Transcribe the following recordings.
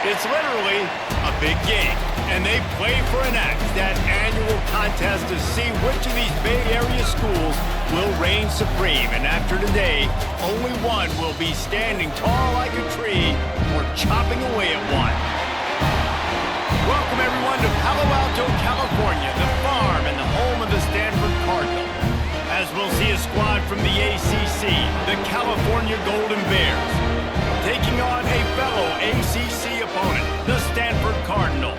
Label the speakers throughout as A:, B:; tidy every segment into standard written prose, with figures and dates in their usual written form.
A: It's literally a big game, and they play for an axe, that annual contest to see which of these Bay Area schools will reign supreme. And after today, only one will be standing tall like a tree or chopping away at one. Welcome, everyone, to Palo Alto, California, the farm and the home of the Stanford Cardinal. As we'll see a squad from the ACC, the California Golden Bears, taking on a fellow ACC opponent, the Stanford Cardinal.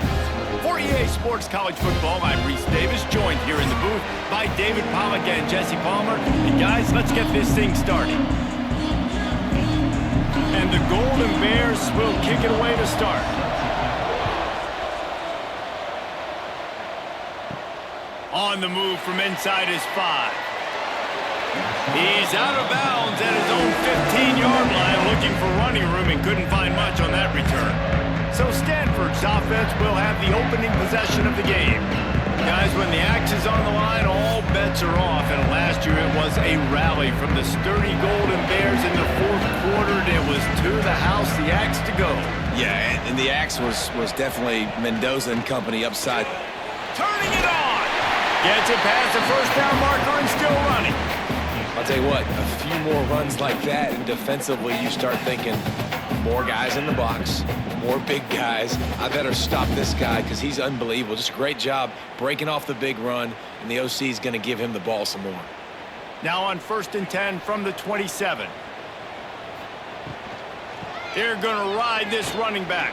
A: For EA Sports College Football, I'm Reese Davis, joined here in the booth by David Pollack and Jesse Palmer. And guys, let's get this thing started. And the Golden Bears will kick it away to start. On the move from inside his 5. He's out of bounds at his own 15-yard line, looking for running room and couldn't find much on that return. So Stanford's offense will have the opening possession of the game. Guys, when the axe is on the line, all bets are off. And last year it was a rally from the sturdy Golden Bears in the fourth quarter. It was to the house, the axe to go.
B: Yeah, and the axe was definitely Mendoza and company upside.
A: Turning it on! Gets it past the first down marker and still running.
B: I'll tell you what, a few more runs like that, and defensively you start thinking, more guys in the box, more big guys. I better stop this guy because he's unbelievable. Just a great job breaking off the big run, and the OC is going to give him the ball some more.
A: Now on 1st and 10 from the 27. They're going to ride this running back.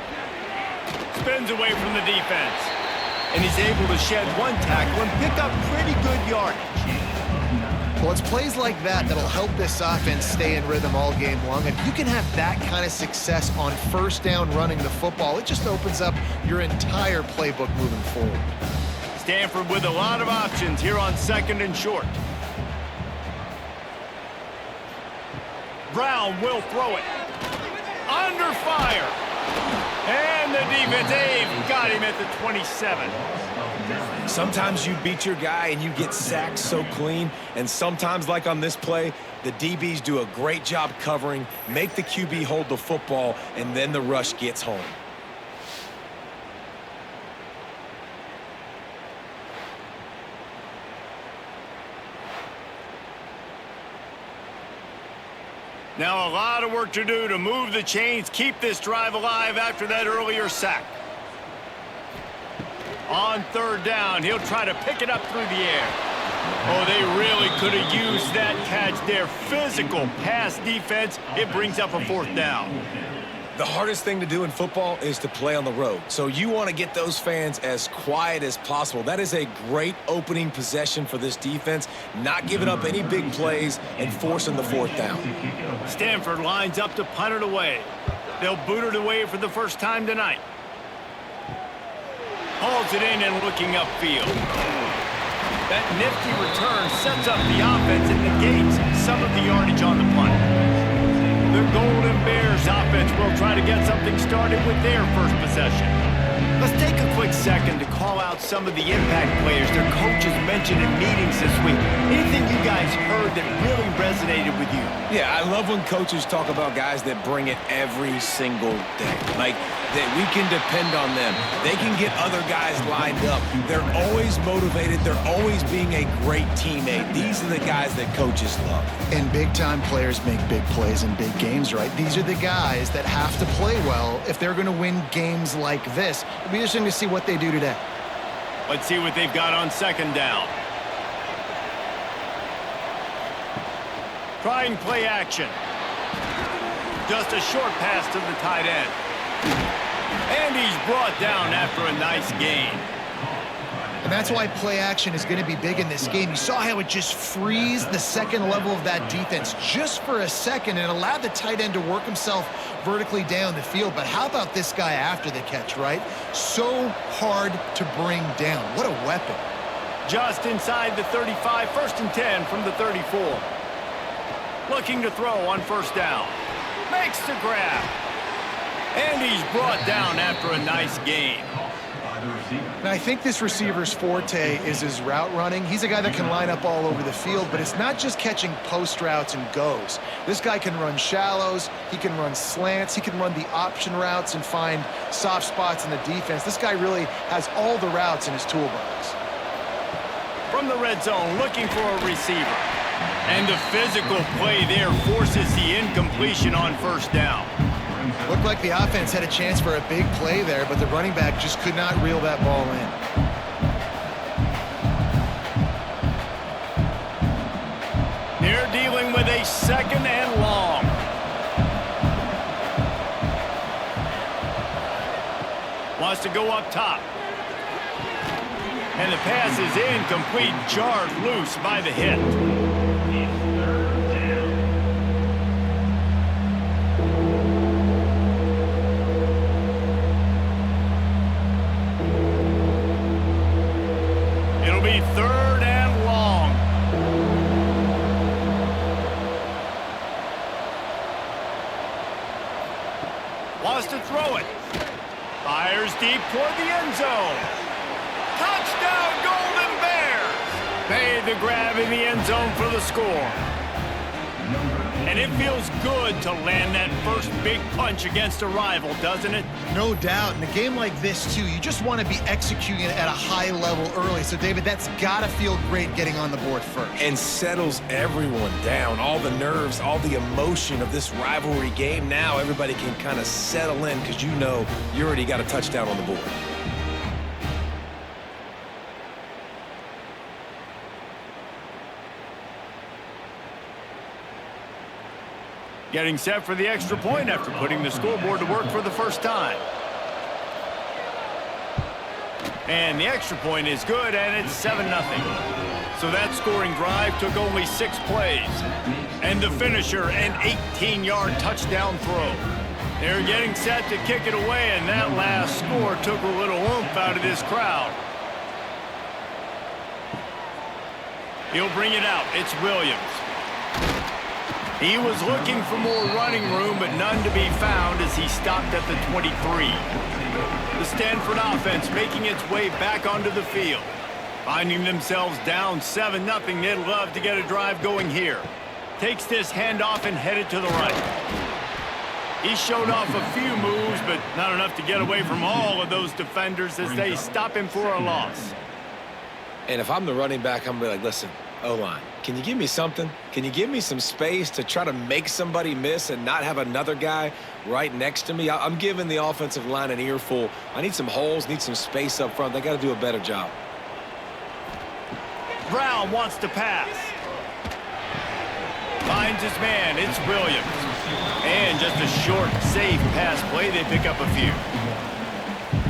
A: Spins away from the defense. And he's able to shed one tackle and pick up pretty good yardage.
C: Well, it's plays like that that'll help this offense stay in rhythm all game long. If you can have that kind of success on first down running the football, it just opens up your entire playbook moving forward.
A: Stanford with a lot of options here on 2nd and short. Brown will throw it. Under fire. And the defense, they've got him at the 27.
B: Sometimes you beat your guy and you get sacked so clean, and sometimes, like on this play, the DBs do a great job covering, make the QB hold the football, and then the rush gets home.
A: Now a lot of work to do to move the chains, keep this drive alive after that earlier sack. On 3rd down, he'll try to pick it up through the air. Oh, they really could have used that catch there. Physical pass defense. It brings up a 4th down.
B: The hardest thing to do in football is to play on the road. So you want to get those fans as quiet as possible. That is a great opening possession for this defense, not giving up any big plays and forcing the 4th down.
A: Stanford lines up to punt it away. They'll boot it away for the first time tonight. Hauls it in and looking upfield. That nifty return sets up the offense and negates some of the yardage on the punt. The Golden Bears offense will try to get something started with their first possession. Let's take a quick second to call out some of the impact players their coaches mentioned in meetings this week. Anything you guys heard that really resonated with you?
B: Yeah, I love when coaches talk about guys that bring it every single day. Like, that we can depend on them. They can get other guys lined up. They're always motivated. They're always being a great teammate. These are the guys that coaches love.
C: And big-time players make big plays in big games, right? These are the guys that have to play well if they're going to win games like this. It'll be interesting to see what they do today.
A: Let's see what they've got on 2nd down. Trying play action. Just a short pass to the tight end. And he's brought down after a nice gain.
C: And that's why play action is going to be big in this game. You saw how it just frees the second level of that defense just for a second and allowed the tight end to work himself vertically down the field. But how about this guy after the catch, right? So hard to bring down. What a weapon.
A: Just inside the 35, 1st and 10 from the 34. Looking to throw on 1st down. Makes the grab. And he's brought down after a nice gain.
C: Now, I think this receiver's forte is his route running. He's a guy that can line up all over the field, but it's not just catching post routes and goes. This guy can run shallows, he can run slants, he can run the option routes and find soft spots in the defense. This guy really has all the routes in his toolbox.
A: From the red zone, looking for a receiver. And the physical play there forces the incompletion on first down.
C: Looked like the offense had a chance for a big play there, but the running back just could not reel that ball in.
A: They're dealing with a 2nd and long. Wants to go up top. And the pass is incomplete, jarred loose by the hit. It'll be 3rd and long. Wants to throw it. Fires deep toward the end zone. Touchdown, Golden Bears! Made the grab in the end zone for the score. And it feels good to land that first big punch against a rival, doesn't it?
C: No doubt. In a game like this, too, you just want to be executing it at a high level early. So, David, that's got to feel great getting on the board first.
B: And settles everyone down. All the nerves, all the emotion of this rivalry game. Now everybody can kind of settle in because you know you already got a touchdown on the board.
A: Getting set for the extra point after putting the scoreboard to work for the first time. And the extra point is good, and it's 7-0. So that scoring drive took only 6 plays. And the finisher, an 18-yard touchdown throw. They're getting set to kick it away, and that last score took a little oomph out of this crowd. He'll bring it out. It's Williams. He was looking for more running room, but none to be found as he stopped at the 23. The Stanford offense making its way back onto the field. Finding themselves down 7-0, they'd love to get a drive going here. Takes this handoff and headed to the right. He showed off a few moves, but not enough to get away from all of those defenders as they stop him for a loss.
B: And if I'm the running back, I'm going to be like, listen, O-line, can you give me something? Can you give me some space to try to make somebody miss and not have another guy right next to me? I'm giving the offensive line an earful. I need some holes, need some space up front. They got to do a better job.
A: Brown wants to pass. Finds his man. It's Williams. And just a short, safe pass play. They pick up a few.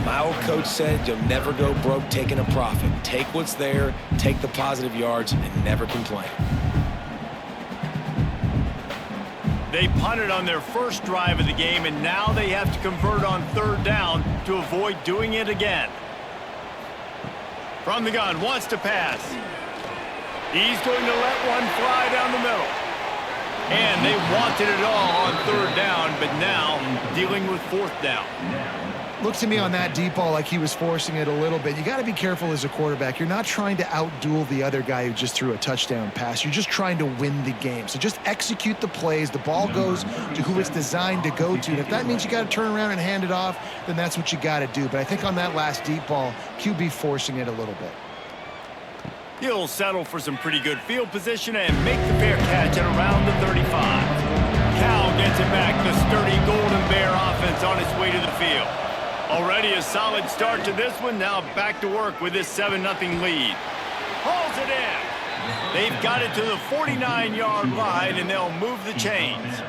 B: My old coach said you'll never go broke taking a profit. Take what's there, take the positive yards, and never complain.
A: They punted on their first drive of the game, and now they have to convert on 3rd down to avoid doing it again. From the gun, wants to pass. He's going to let one fly down the middle. And they wanted it all on 3rd down, but now dealing with 4th down.
C: Looked to me on that deep ball like he was forcing it a little bit. You got to be careful as a quarterback. You're not trying to outduel the other guy who just threw a touchdown pass. You're just trying to win the game. So just execute the plays. The ball goes to who it's designed to go to. And if that means you got to turn around and hand it off, then that's what you got to do. But I think on that last deep ball, QB forcing it a little bit.
A: He'll settle for some pretty good field position and make the fair catch at around the 35. Cal gets it back. The sturdy Golden Bear offense on its way to the field. Already a solid start to this one. Now back to work with this 7-0 lead. Hauls it in. They've got it to the 49-yard line, and they'll move the chains.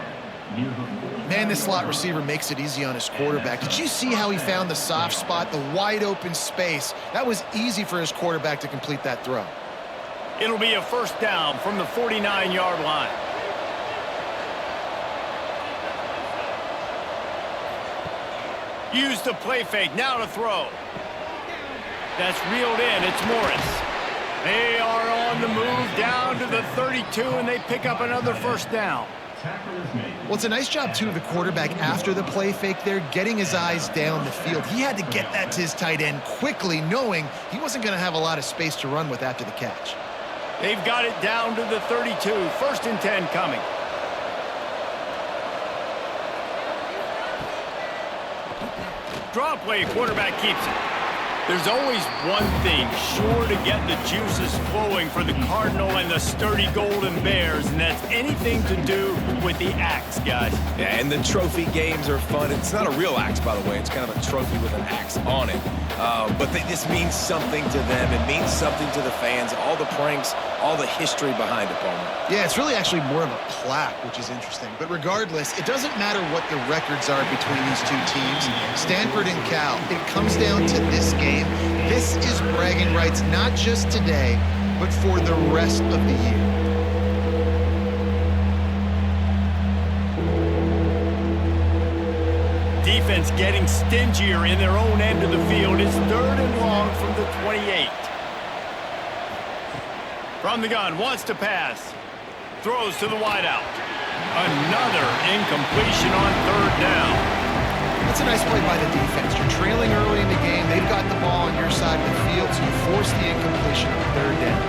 C: Man, this slot receiver makes it easy on his quarterback. Did you see how he found the soft spot, the wide open space? That was easy for his quarterback to complete that throw.
A: It'll be a 1st down from the 49-yard line. Use the play fake, now to throw. That's reeled in, it's Morris. They are on the move down to the 32, and they pick up another 1st down.
C: Well, it's a nice job, too, of the quarterback after the play fake there, getting his eyes down the field. He had to get that to his tight end quickly, knowing he wasn't going to have a lot of space to run with after the catch.
A: They've got it down to the 32. 1st and 10 coming. Draw play, quarterback keeps it. There's always one thing sure to get the juices flowing for the Cardinal and the sturdy Golden Bears, and that's anything to do with the axe, guys.
B: Yeah, and the trophy games are fun. It's not a real axe, by the way. It's kind of a trophy with an axe on it. But this means something to them. It means something to the fans. All the pranks, all the history behind it, Palmer.
C: Yeah, it's really actually more of a plaque, which is interesting. But regardless, it doesn't matter what the records are between these two teams, Stanford and Cal. It comes down to this game. This is bragging rights, not just today, but for the rest of the year.
A: Defense getting stingier in their own end of the field. It's 3rd and long from the 28. From the gun, wants to pass. Throws to the wideout. Another incompletion on 3rd down.
C: That's a nice play by the defense. You're trailing early in the game. They've got the ball on your side of the field, so you force the incompletion on 3rd down.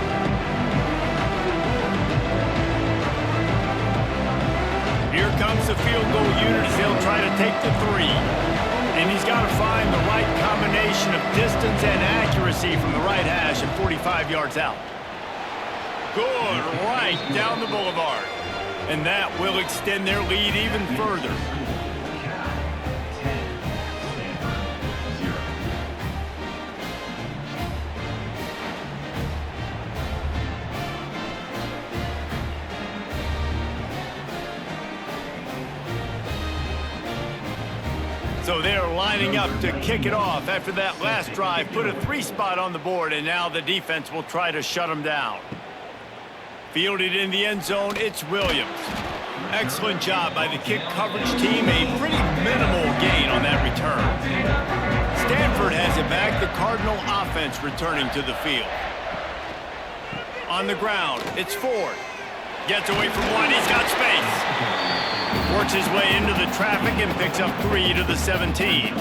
A: Here comes the field goal unit as they'll try to take the 3. And he's got to find the right combination of distance and accuracy from the right hash and 45 yards out. Good, right down the boulevard. And that will extend their lead even further. So they're lining up to kick it off after that last drive. Put a 3 spot on the board, and now the defense will try to shut them down. Fielded in the end zone, it's Williams. Excellent job by the kick coverage team. A pretty minimal gain on that return. Stanford has it back. The Cardinal offense returning to the field. On the ground, it's Ford. Gets away from one. He's got space. Works his way into the traffic and picks up 3 to the 17.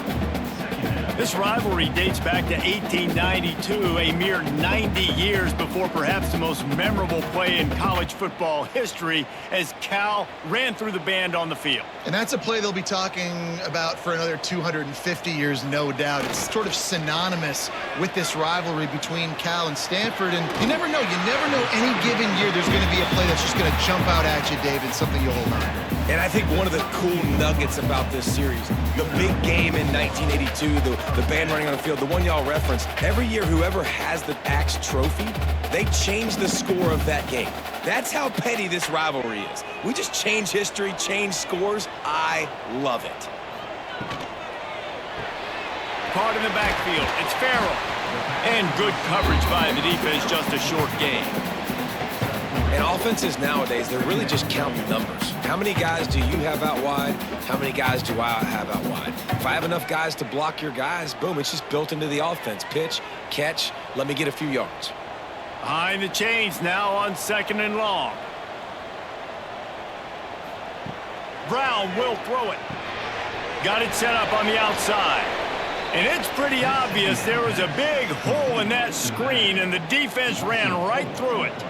A: This rivalry dates back to 1892, a mere 90 years before perhaps the most memorable play in college football history as Cal ran through the band on the field.
C: And that's a play they'll be talking about for another 250 years, no doubt. It's sort of synonymous with this rivalry between Cal and Stanford. And you never know. You never know any given year there's going to be a play that's just going to jump out at you, David, something you'll hold on to.
B: And I think one of the cool nuggets about this series, the big game in 1982, the band running on the field, the one y'all referenced, every year whoever has the Axe trophy, they change the score of that game. That's how petty this rivalry is. We just change history, change scores. I love it.
A: Caught in the backfield. It's Farrell. And good coverage by the defense, just a short gain.
B: And offenses nowadays, they're really just counting numbers. How many guys do you have out wide? How many guys do I have out wide? If I have enough guys to block your guys, boom, it's just built into the offense. Pitch, catch, let me get a few yards.
A: Behind the chains now on 2nd and long. Brown will throw it. Got it set up on the outside. And it's pretty obvious there was a big hole in that screen, and the defense ran right through it.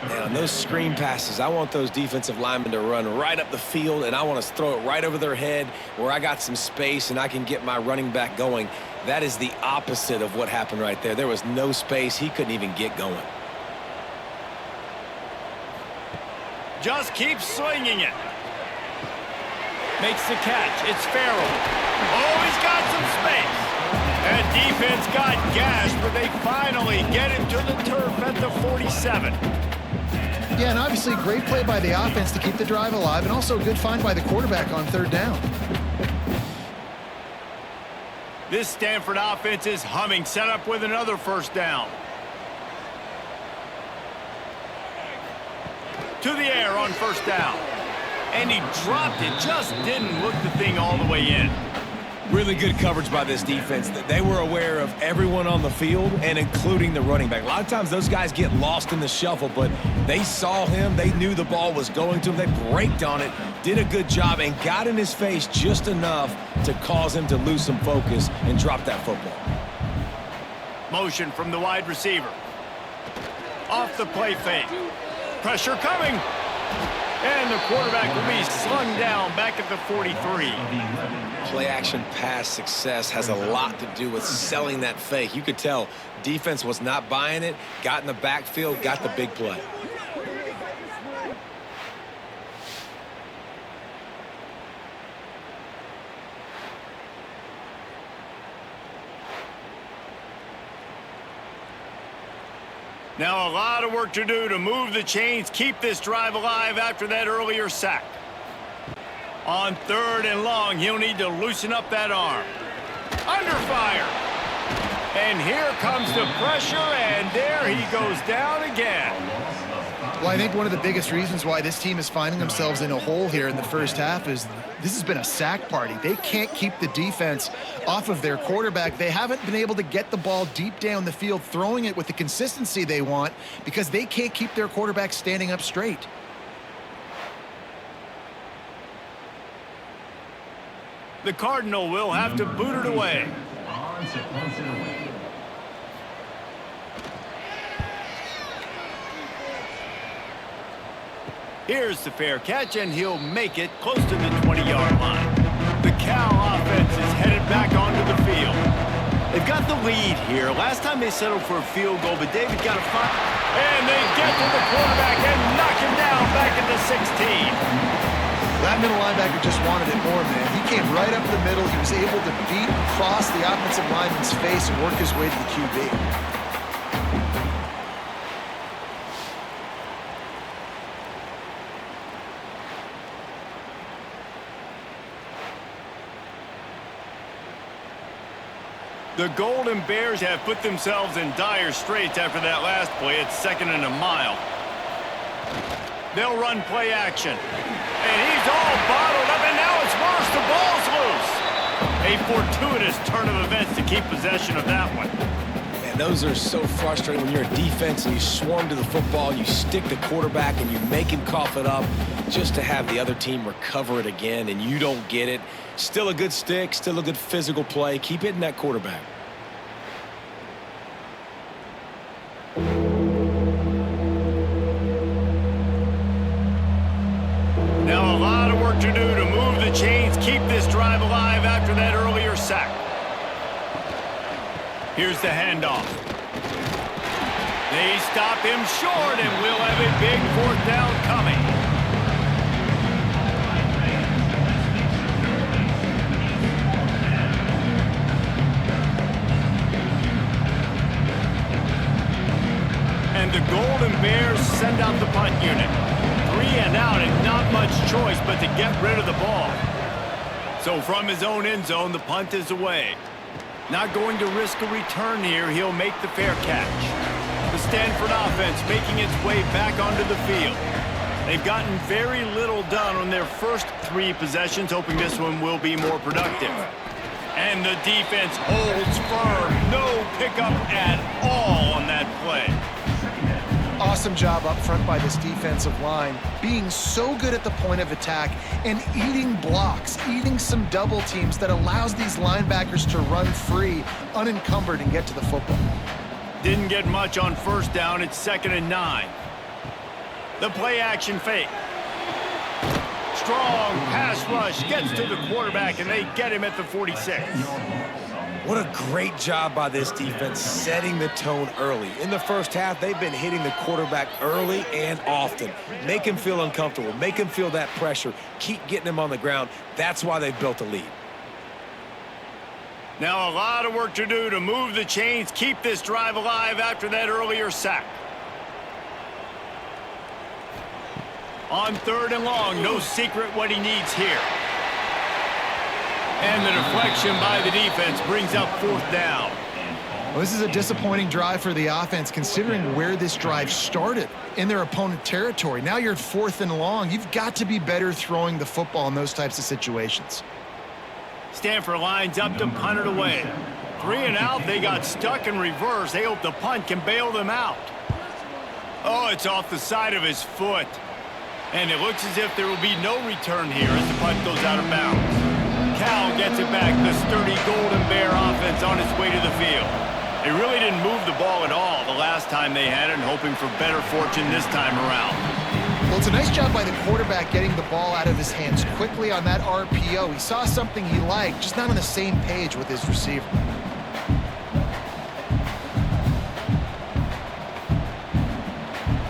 B: And on those screen passes, I want those defensive linemen to run right up the field, and I want to throw it right over their head where I got some space and I can get my running back going. That is the opposite of what happened right there. There was no space. He couldn't even get going.
A: Just keeps swinging it. Makes the catch. It's Farrell. Oh, he's got some space. That defense got gashed, but they finally get him to the turf at the 47.
C: Yeah, and obviously great play by the offense to keep the drive alive, and also a good find by the quarterback on 3rd down.
A: This Stanford offense is humming, set up with another 1st down. To the air on 1st down. And he dropped it, just didn't look the thing all the way in.
B: Really good coverage by this defense. They were aware of everyone on the field and including the running back. A lot of times those guys get lost in the shuffle, but they saw him. They knew the ball was going to him. They braked on it, did a good job, and got in his face just enough to cause him to lose some focus and drop that football.
A: Motion from the wide receiver. Off the play fake. Pressure coming. And the quarterback will be slung down back at the 43.
B: Play-action pass success has a lot to do with selling that fake. You could tell defense was not buying it, got in the backfield, got the big play.
A: Now a lot of work to do to move the chains, keep this drive alive after that earlier sack. On 3rd and long, he'll need to loosen up that arm. Under fire. And here comes the pressure, and there he goes down again.
C: Well, I think one of the biggest reasons why this team is finding themselves in a hole here in the first half is this has been a sack party. They can't keep the defense off of their quarterback. They haven't been able to get the ball deep down the field, throwing it with the consistency they want because they can't keep their quarterback standing up straight.
A: The Cardinal will have to boot it away. Here's the fair catch, and he'll make it close to the 20-yard line. The Cal offense is headed back onto the field. They've got the lead here. Last time they settled for a field goal, but David got a fight. And they get to the quarterback and knock him down back at the 16.
C: That middle linebacker just wanted it more, man. He came right up the middle. He was able to beat and cross the offensive lineman's face and work his way to the QB.
A: The Golden Bears have put themselves in dire straits after that last play. It's 2nd and a mile. They'll run play action. And he's all bottled up, and now it's worse. The ball's loose. A fortuitous turn of events to keep possession of that one.
B: And those are so frustrating when you're a defense and you swarm to the football, you stick the quarterback and you make him cough it up just to have the other team recover it again, and you don't get it. Still a good stick, still a good physical play. Keep hitting that quarterback.
A: Now a lot of work to do to move the chains, keep this drive alive after that earlier sack. Here's the handoff. They stop him short, and we'll have a big 4th down coming. And the Golden Bears send out the punt unit. 3 and out, and not much choice but to get rid of the ball. So from his own end zone, the punt is away. Not going to risk a return here. He'll make the fair catch. The Stanford offense making its way back onto the field. They've gotten very little done on their first 3 possessions, hoping this one will be more productive. And the defense holds firm. No pickup at all on that play.
C: Awesome job up front by this defensive line, being so good at the point of attack and eating blocks, eating some double teams that allows these linebackers to run free, unencumbered, and get to the football.
A: Didn't get much on 1st down. It's 2nd and 9. The play action fake. Strong pass rush gets to the quarterback, and they get him at the 46.
B: What a great job by this defense setting the tone early. In the first half, they've been hitting the quarterback early and often. Make him feel uncomfortable. Make him feel that pressure. Keep getting him on the ground. That's why they've built a lead.
A: Now a lot of work to do to move the chains, keep this drive alive after that earlier sack. On 3rd and long, no secret what he needs here. And the deflection by the defense brings up 4th down.
C: Well, this is a disappointing drive for the offense, considering where this drive started in their opponent territory. Now you're at 4th and long. You've got to be better throwing the football in those types of situations.
A: Stanford lines up to punt it away. 3 and out, they got stuck in reverse. They hope the punt can bail them out. Oh, it's off the side of his foot. And it looks as if there will be no return here as the punt goes out of bounds. Cal gets it back, the sturdy Golden Bear offense on its way to the field. They really didn't move the ball at all the last time they had it, and hoping for better fortune this time around.
C: Well, it's a nice job by the quarterback getting the ball out of his hands quickly on that RPO. He saw something he liked, just not on the same page with his receiver.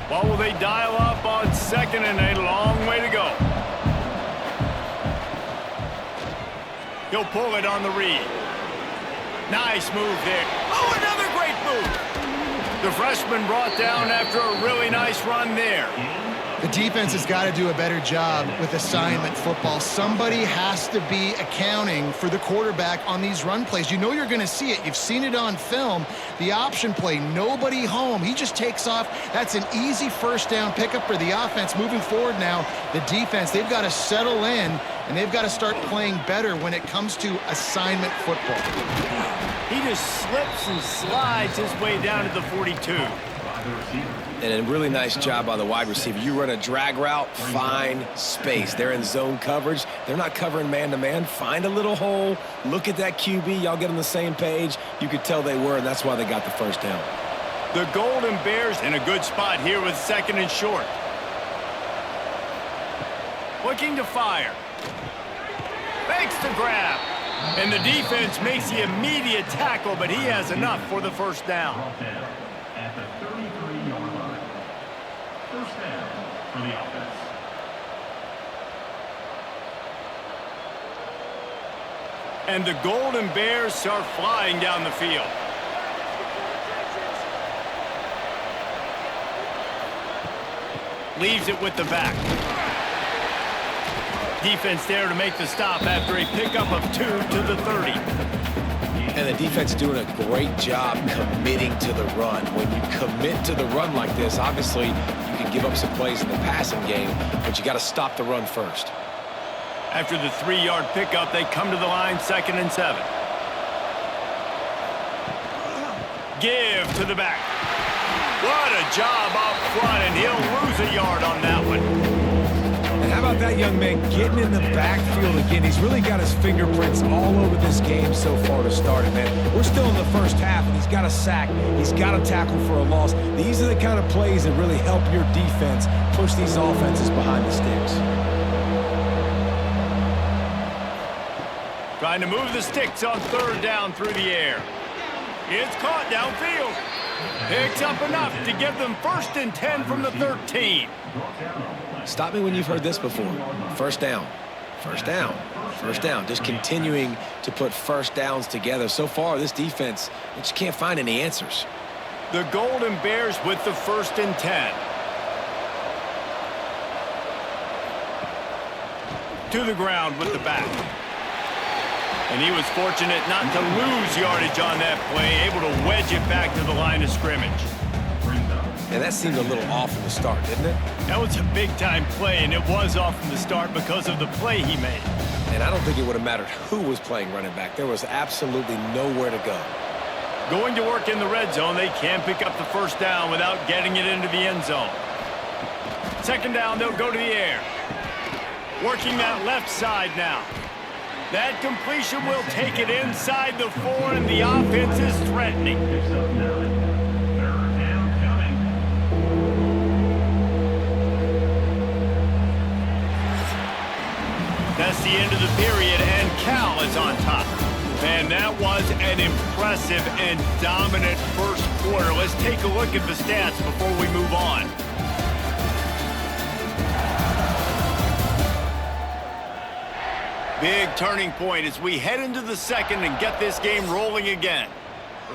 A: What will they dial up on second and a long way to go? He'll pull it on the read. Nice move there. Oh, another great move. The freshman brought down after a really nice run there.
C: The defense has got to do a better job with assignment football. Somebody has to be accounting for the quarterback on these run plays. You know you're going to see it. You've seen it on film. The option play, nobody home. He just takes off. That's an easy first down pickup for the offense. Moving forward now, the defense, they've got to settle in, and they've got to start playing better when it comes to assignment football.
A: He just slips and slides his way down to the 42.
B: And a really nice job by the wide receiver. You run a drag route, find space. They're in zone coverage. They're not covering man-to-man. Find a little hole. Look at that QB. Y'all get on the same page. You could tell they were, and that's why they got the first down.
A: The Golden Bears in a good spot here with second and short. Looking to fire. Fakes the grab. And the defense makes the immediate tackle, but he has enough for the first down.
D: At the 33-yard line. First down for the offense.
A: And the Golden Bears start flying down the field. Leaves it with the back. Defense there to make the stop after a pickup of 2 to the 30.
B: And the defense doing a great job committing to the run. When you commit to the run like this, obviously you can give up some plays in the passing game, but you got to stop the run first.
A: After the 3-yard pickup, they come to the line, 2nd and 7. Give to the back. What a job up front, and he'll lose a yard on that one.
E: And how about that young man getting in the backfield again? He's really got his fingerprints all over this game so far to start it, man. We're still in the first half, and he's got a sack. He's got a tackle for a loss. These are the kind of plays that really help your defense push these offenses behind the sticks.
A: Trying to move the sticks on 3rd down through the air. It's caught downfield. Picks up enough to give them 1st and 10 from the 13.
B: Stop me when you've heard this before. First down, first down, first down. Just continuing to put first downs together. So far, this defense, they just can't find any answers.
A: The Golden Bears with the 1st and 10. To the ground with the back. And he was fortunate not to lose yardage on that play, able to wedge it back to the line of scrimmage.
B: And that seemed a little off from the start, didn't it?
A: That was a big-time play, and it was off from the start because of the play he made.
B: And I don't think it would have mattered who was playing running back. There was absolutely nowhere to go.
A: Going to work in the red zone, they can pick up the 1st down without getting it into the end zone. 2nd down, they'll go to the air. Working that left side now. That completion will take it inside the 4, and the offense is threatening. That's the end of the period, and Cal is on top. And that was an impressive and dominant first quarter. Let's take a look at the stats before we move on. Big turning point as we head into the 2nd and get this game rolling again.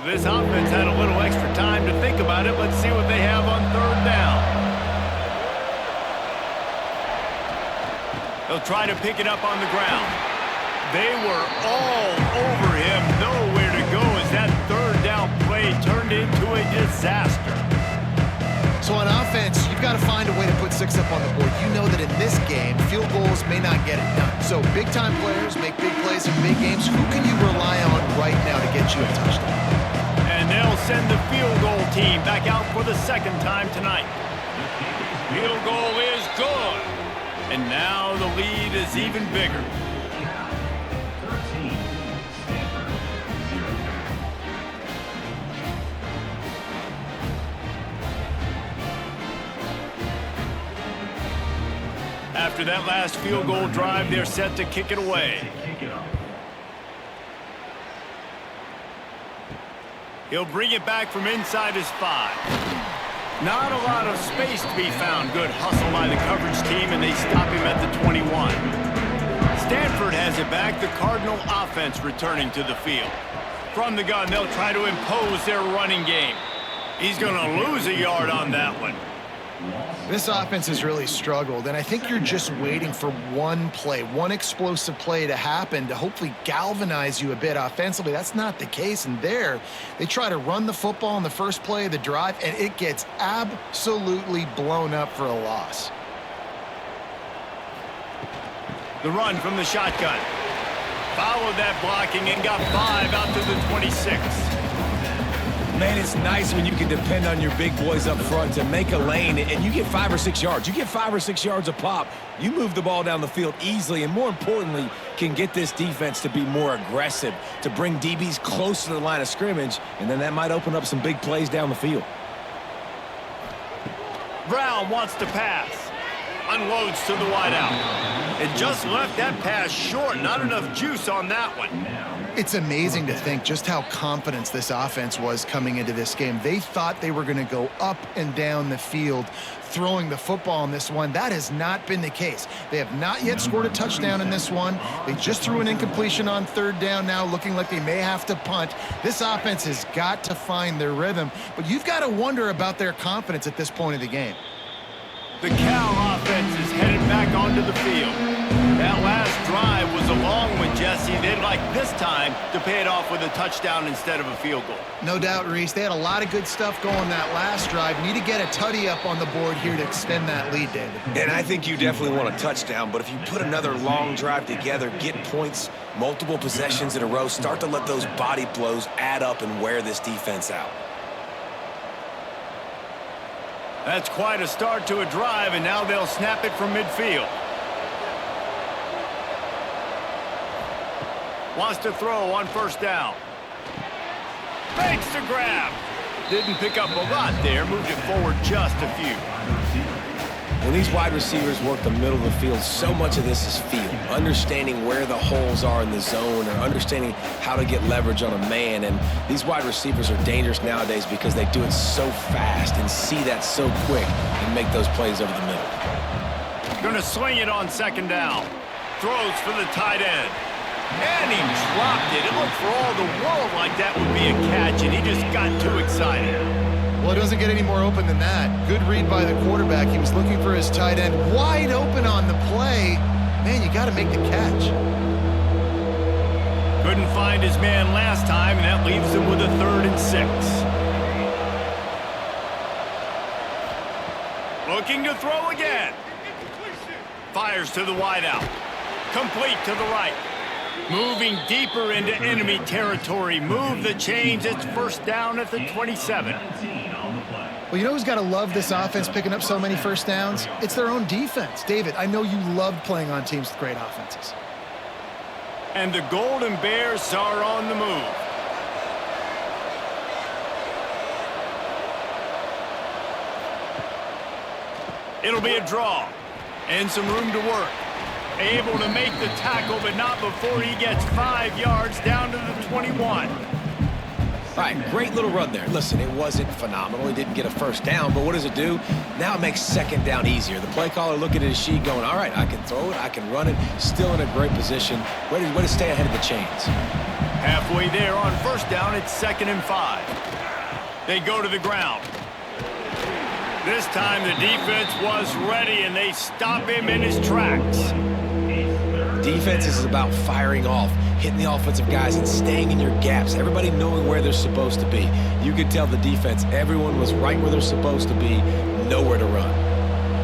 A: This offense had a little extra time to think about it. Let's see what they have on 3rd down. They'll try to pick it up on the ground. They were all over him. Nowhere to go as that 3rd down play turned into a disaster.
C: So on offense, you've got to find a way to put 6 up on the board. You know that in this game, field goals may not get it done. So big-time players make big plays in big games. Who can you rely on right now to get you a touchdown?
A: And they'll send the field goal team back out for the second time tonight. Field goal is good. And now the lead is even bigger.
D: 13, Stanford, 0.
A: After that last field goal drive, they're set to kick it away.
D: Kick it off.
A: He'll bring it back from inside his 5. Not a lot of space to be found. Good hustle by the coverage team, and they stop him at the 21. Stanford has it back. The Cardinal offense returning to the field. From the gun, they'll try to impose their running game. He's going to lose a yard on that one.
C: This offense has really struggled, and I think you're just waiting for one play, one explosive play to happen to hopefully galvanize you a bit offensively. That's not the case, and there, they try to run the football in the first play of the drive, and it gets absolutely blown up for a loss.
A: The run from the shotgun. Followed that blocking and got 5 out to the 26.
E: Man, it's nice when you can depend on your big boys up front to make a lane, and you get 5 or 6 yards. You get 5 or 6 yards a pop. You move the ball down the field easily, and more importantly, can get this defense to be more aggressive, to bring DBs close to the line of scrimmage, and then that might open up some big plays down the field.
A: Brown wants to pass. Unloads to the wideout. It just left that pass short. Not enough juice on that one.
C: It's amazing to think just how confident this offense was coming into this game. They thought they were going to go up and down the field throwing the football in this one. That has not been the case. They have not yet scored a touchdown in this one. They just threw an incompletion on 3rd down now, looking like they may have to punt. This offense has got to find their rhythm, but you've got to wonder about their confidence at this point of the game.
A: The Cal offense is headed back onto the field. That last drive was a long one, Jesse. They'd like this time to pay it off with a touchdown instead of a field goal.
C: No doubt, Reese. They had a lot of good stuff going that last drive. Need to get a tutty up on the board here to extend that lead, David.
B: And I think you definitely want a touchdown, but if you put another long drive together, get points, multiple possessions in a row, start to let those body blows add up and wear this defense out.
A: That's quite a start to a drive, and now they'll snap it from midfield. Wants to throw on 1st down. Makes the grab. Didn't pick up a lot there. Moved it forward just a few.
B: When these wide receivers work the middle of the field, so much of this is feel. Understanding where the holes are in the zone or understanding how to get leverage on a man. And these wide receivers are dangerous nowadays because they do it so fast and see that so quick and make those plays over the middle.
A: Going to swing it on 2nd down. Throws for the tight end. And he dropped it. It looked for all the world like that would be a catch, and he just got too excited.
C: Well, it doesn't get any more open than that. Good read by the quarterback. He was looking for his tight end. Wide open on the play. Man, you got to make the catch.
A: Couldn't find his man last time, and that leaves him with a 3rd and 6. Looking to throw again. Fires to the wideout. Complete to the right. Moving deeper into enemy territory. Move the chains. It's 1st down at the 27.
C: Well, you know who's got to love this offense picking up so many 1st downs? It's their own defense. David, I know you love playing on teams with great offenses.
A: And the Golden Bears are on the move. It'll be a draw. And some room to work. Able to make the tackle, but not before he gets 5 yards down to the 21.
B: All right, great little run there. Listen, it wasn't phenomenal. He didn't get a 1st down, but what does it do? Now it makes 2nd down easier. The play caller looking at his sheet going, all right, I can throw it, I can run it, still in a great position. Way to stay ahead of the chains.
A: Halfway there on 1st down, it's 2nd and 5. They go to the ground. This time the defense was ready, and they stop him in his tracks.
B: Defense is about firing off, hitting the offensive guys, and staying in your gaps. Everybody knowing where they're supposed to be. You could tell the defense, everyone was right where they're supposed to be, nowhere to run.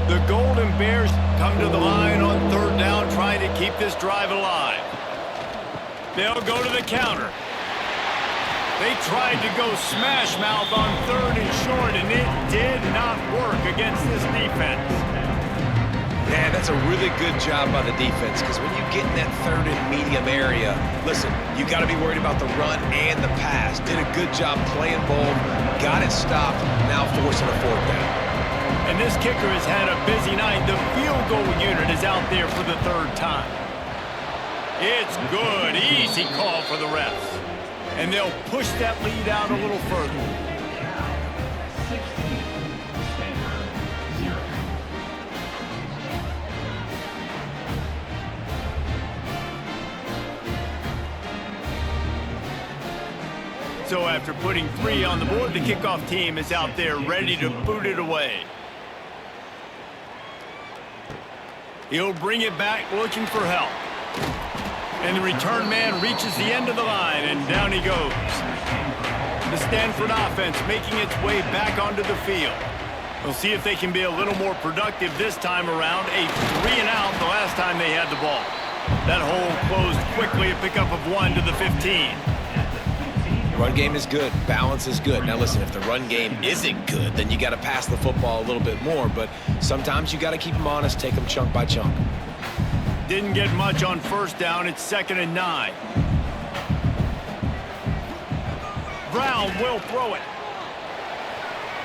A: The Golden Bears come to the line on third down, trying to keep this drive alive. They'll go to the counter. They tried to go smash mouth on third and short, and it did not work against this defense.
B: Man, that's a really good job by the defense, because when you get in that third and medium area, listen, you got to be worried about the run and the pass. Did a good job playing bold, got it stopped, now forcing a fourth down.
A: And this kicker has had a busy night. The field goal unit is out there for the third time. It's good. Easy call for the refs. And they'll push that lead out a little further.
D: 16, Stanford, 0.
A: So after putting 3 on the board, the kickoff team is out there ready to boot it away. He'll bring it back looking for help. And the return man reaches the end of the line, and down he goes. The Stanford offense making its way back onto the field. We'll see if they can be a little more productive this time around. A 3-and-out the last time they had the ball. That hole closed quickly, a pickup of 1 to the 15.
B: Run game is good. Balance is good. Now, listen, if the run game isn't good, then you got to pass the football a little bit more. But sometimes you got to keep them honest, take them chunk by chunk.
A: Didn't get much on first down. It's 2nd and 9. Brown will throw it.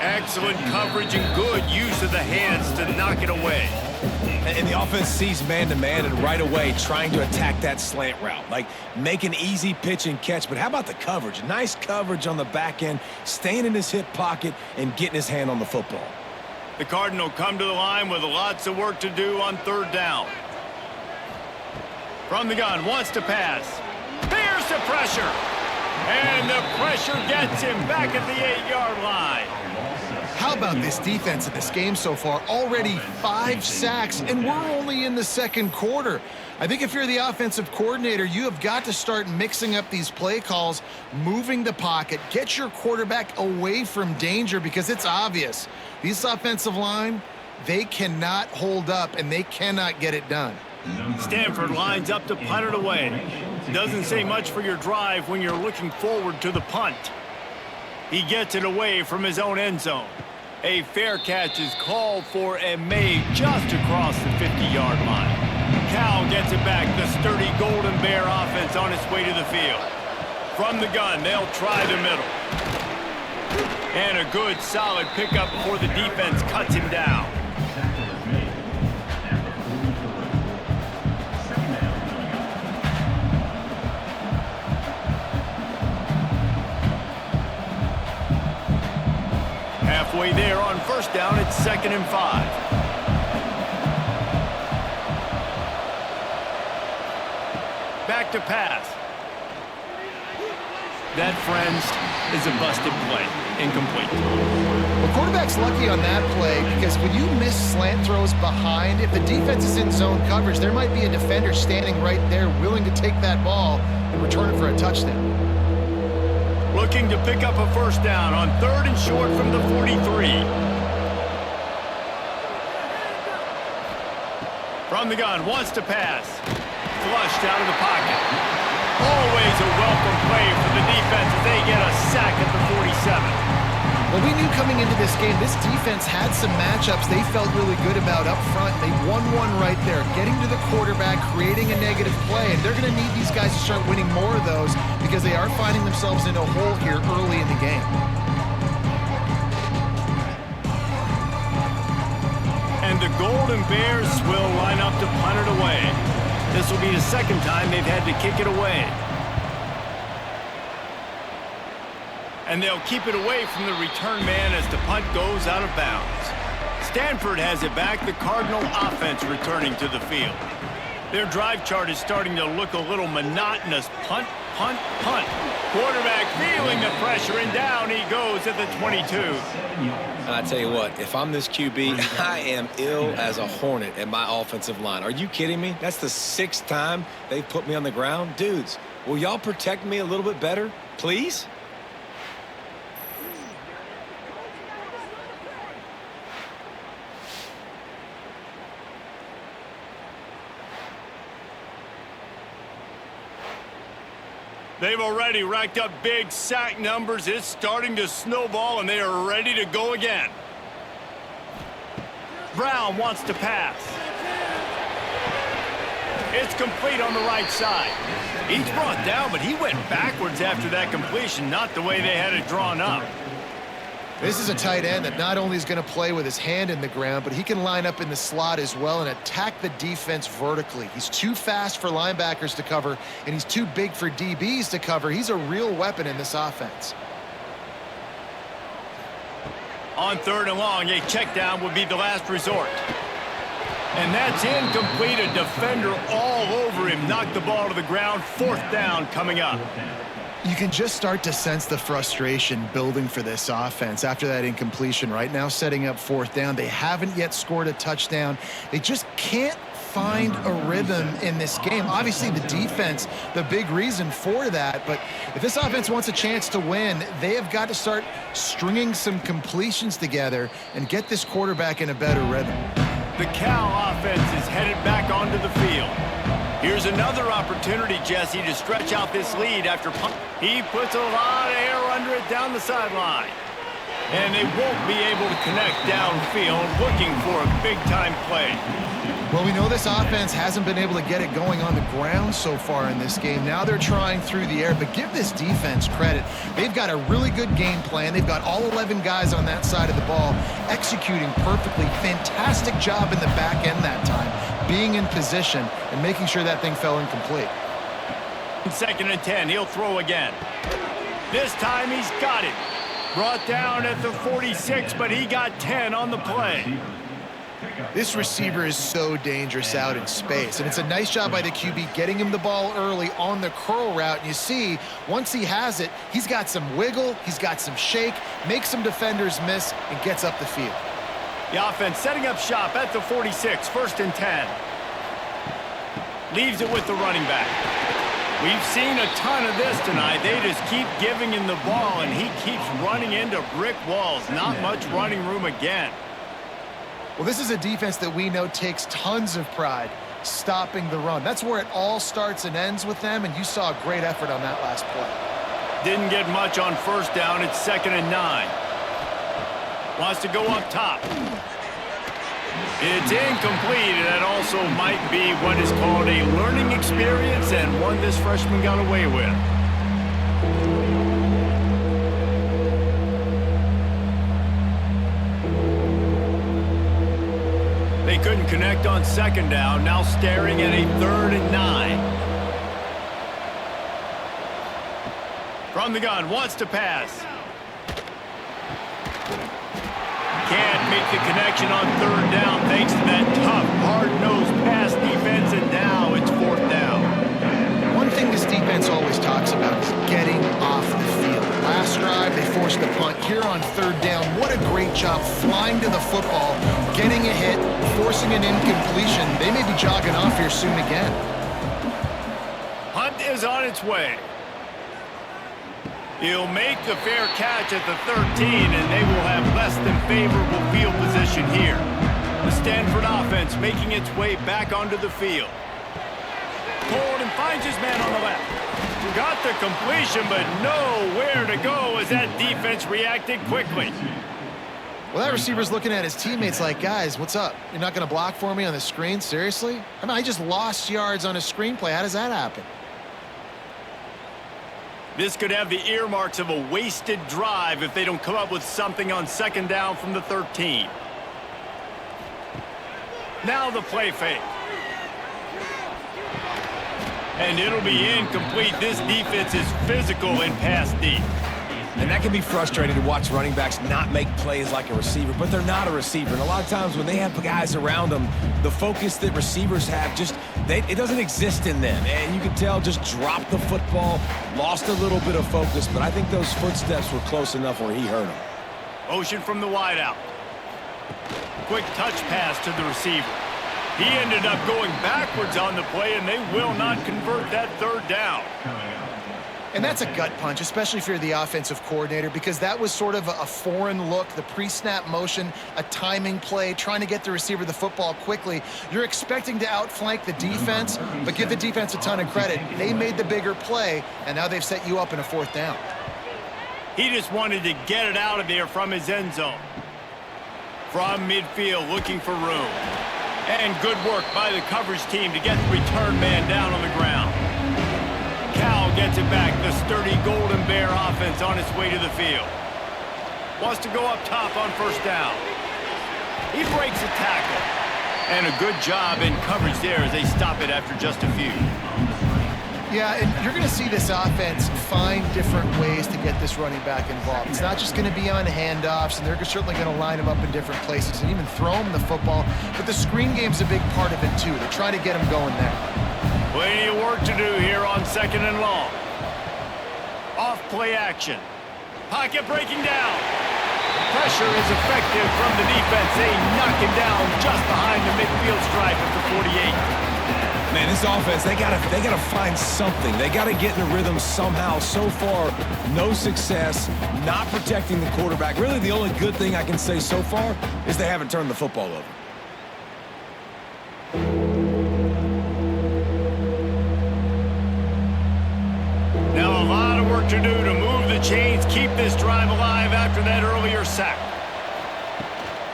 A: Excellent coverage and good use of the hands to knock it away.
E: And the offense sees man-to-man and right away trying to attack that slant route. Like, make an easy pitch and catch. But how about the coverage? Nice coverage on the back end, staying in his hip pocket and getting his hand on the football.
A: The Cardinal come to the line with lots of work to do on third down. From the gun, wants to pass. There's the pressure. And the pressure gets him back at the 8-yard line.
C: How about this defense in this game so far? Already 5 sacks, and we're only in the second quarter. I think if you're the offensive coordinator, you have got to start mixing up these play calls, moving the pocket, get your quarterback away from danger, because it's obvious. These offensive line, they cannot hold up, and they cannot get it done.
A: Stanford lines up to punt it away. Doesn't say much for your drive when you're looking forward to the punt. He gets it away from his own end zone. A fair catch is called for and made just across the 50-yard line. Cal gets it back. The sturdy Golden Bear offense on its way to the field. From the gun, they'll try the middle. And a good, solid pickup before the defense cuts him down. Halfway there on first down, it's 2nd and 5. Back to pass. That, friends, is a busted play. Incomplete.
C: The quarterback's lucky on that play, because when you miss slant throws behind, if the defense is in zone coverage, there might be a defender standing right there willing to take that ball and return it for a touchdown.
A: Looking to pick up a first down on 3rd and short from the 43. From the gun, wants to pass. Flushed out of the pocket. Always a welcome play for the defense as they get a sack at the 47.
C: Well, we knew coming into this game, this defense had some matchups they felt really good about up front. They won one right there, getting to the quarterback, creating a negative play, and they're going to need these guys to start winning more of those because they are finding themselves in a hole here early in the game.
A: And the Golden Bears will line up to punt it away. This will be the 2nd time they've had to kick it away. And they'll keep it away from the return man as the punt goes out of bounds. Stanford has it back. The Cardinal offense returning to the field. Their drive chart is starting to look a little monotonous. Punt, punt, punt. Quarterback feeling the pressure, and down he goes at the 22.
B: I tell you what, if I'm this QB, I am ill as a hornet at my offensive line. Are you kidding me? That's the 6th time they've put me on the ground. Dudes, will y'all protect me a little bit better, please?
A: They've already racked up big sack numbers. It's starting to snowball, and they are ready to go again. Brown wants to pass. It's complete on the right side. He's brought down, but he went backwards after that completion, not the way they had it drawn up.
C: This is a tight end that not only is going to play with his hand in the ground, but he can line up in the slot as well and attack the defense vertically. He's too fast for linebackers to cover, and he's too big for DBs to cover. He's a real weapon in this offense.
A: On 3rd and long, a check down would be the last resort. And that's incomplete. A defender all over him. Knocked the ball to the ground. 4th down coming up.
C: You can just start to sense the frustration building for this offense after that incompletion. Right now, setting up 4th down. They haven't yet scored a touchdown. They just can't find a rhythm in this game. Obviously, the defense, the big reason for that. But if this offense wants a chance to win, they have got to start stringing some completions together and get this quarterback in a better rhythm.
A: The Cal offense is headed back onto the field. Here's another opportunity, Jesse, to stretch out this lead after punt. He puts a lot of air under it down the sideline. And they won't be able to connect downfield, looking for a big-time play.
C: Well, we know this offense hasn't been able to get it going on the ground so far in this game. Now they're trying through the air, but give this defense credit. They've got a really good game plan. They've got all 11 guys on that side of the ball executing perfectly. Fantastic job in the back end that time, being in position and making sure that thing fell incomplete.
A: 2nd and 10, he'll throw again. This time he's got it. Brought down at the 46, but he got 10 on the play.
C: This receiver is so dangerous out in space, and it's a nice job by the QB getting him the ball early on the curl route. And you see, once he has it, he's got some wiggle, he's got some shake, makes some defenders miss, and gets up the field.
A: The offense setting up shop at the 46, 1st and 10. Leaves it with the running back. We've seen a ton of this tonight. They just keep giving him the ball, and he keeps running into brick walls. Not much running room again.
C: Well, this is a defense that we know takes tons of pride stopping the run. That's where it all starts and ends with them, and you saw a great effort on that last play.
A: Didn't get much on 1st down. It's 2nd and 9. Wants to go up top. It's incomplete, and that also might be what is called a learning experience, and one this freshman got away with. They couldn't connect on 2nd down, now staring at a 3rd and 9. From the gun, wants to pass. Can't make the connection on 3rd down thanks to that tough, hard-nosed pass defense, and now it's 4th down.
C: One thing this defense always talks about is getting off the field. Last drive, they forced the punt. Here on 3rd down, what a great job flying to the football, getting a hit, forcing an incompletion. They may be jogging off here soon again.
A: Punt is on its way. He'll make the fair catch at the 13, and they will have less than favorable field position here. The Stanford offense making its way back onto the field. Pulled and finds his man on the left. Got the completion, but nowhere to go as that defense reacted quickly.
C: Well, that receiver's looking at his teammates like, guys, what's up? You're not going to block for me on the screen? Seriously? I mean, I just lost yards on a screenplay. How does that happen?
A: This could have the earmarks of a wasted drive if they don't come up with something on 2nd down from the 13. Now the play fake. And it'll be incomplete. This defense is physical and pass deep.
E: And that can be frustrating to watch running backs not make plays like a receiver, but they're not a receiver. And a lot of times when they have guys around them, the focus that receivers have it doesn't exist in them. And you can tell just dropped the football, lost a little bit of focus, but I think those footsteps were close enough where he hurt him.
A: Motion from the wideout. Quick touch pass to the receiver. He ended up going backwards on the play, and they will not convert that 3rd down.
C: And that's a gut punch, especially if you're the offensive coordinator, because that was sort of a foreign look, the pre-snap motion, a timing play, trying to get the receiver the football quickly. You're expecting to outflank the defense, but give the defense a ton of credit. They made the bigger play, and now they've set you up in a 4th down.
A: He just wanted to get it out of there from his end zone. From midfield, looking for room. And good work by the coverage team to get the return man down on the ground. Cal gets it back. The sturdy Golden Bear offense on its way to the field. Wants to go up top on 1st down. He breaks a tackle. And a good job in coverage there as they stop it after just a few.
C: Yeah, and you're going to see this offense find different ways to get this running back involved. It's not just going to be on handoffs, and they're certainly going to line him up in different places and even throw him the football. But the screen game's a big part of it, too. They're trying to get him going there.
A: Plenty of work to do here on 2nd and long. Off play action. Pocket breaking down. Pressure is effective from the defense. They knock him down just behind the midfield stripe at the 48.
E: Man, this offense, they gotta find something. They gotta get in a rhythm somehow. So far, no success, not protecting the quarterback. Really, the only good thing I can say so far is they haven't turned the football over.
A: Now a lot of work to do to move the chains, keep this drive alive after that earlier sack.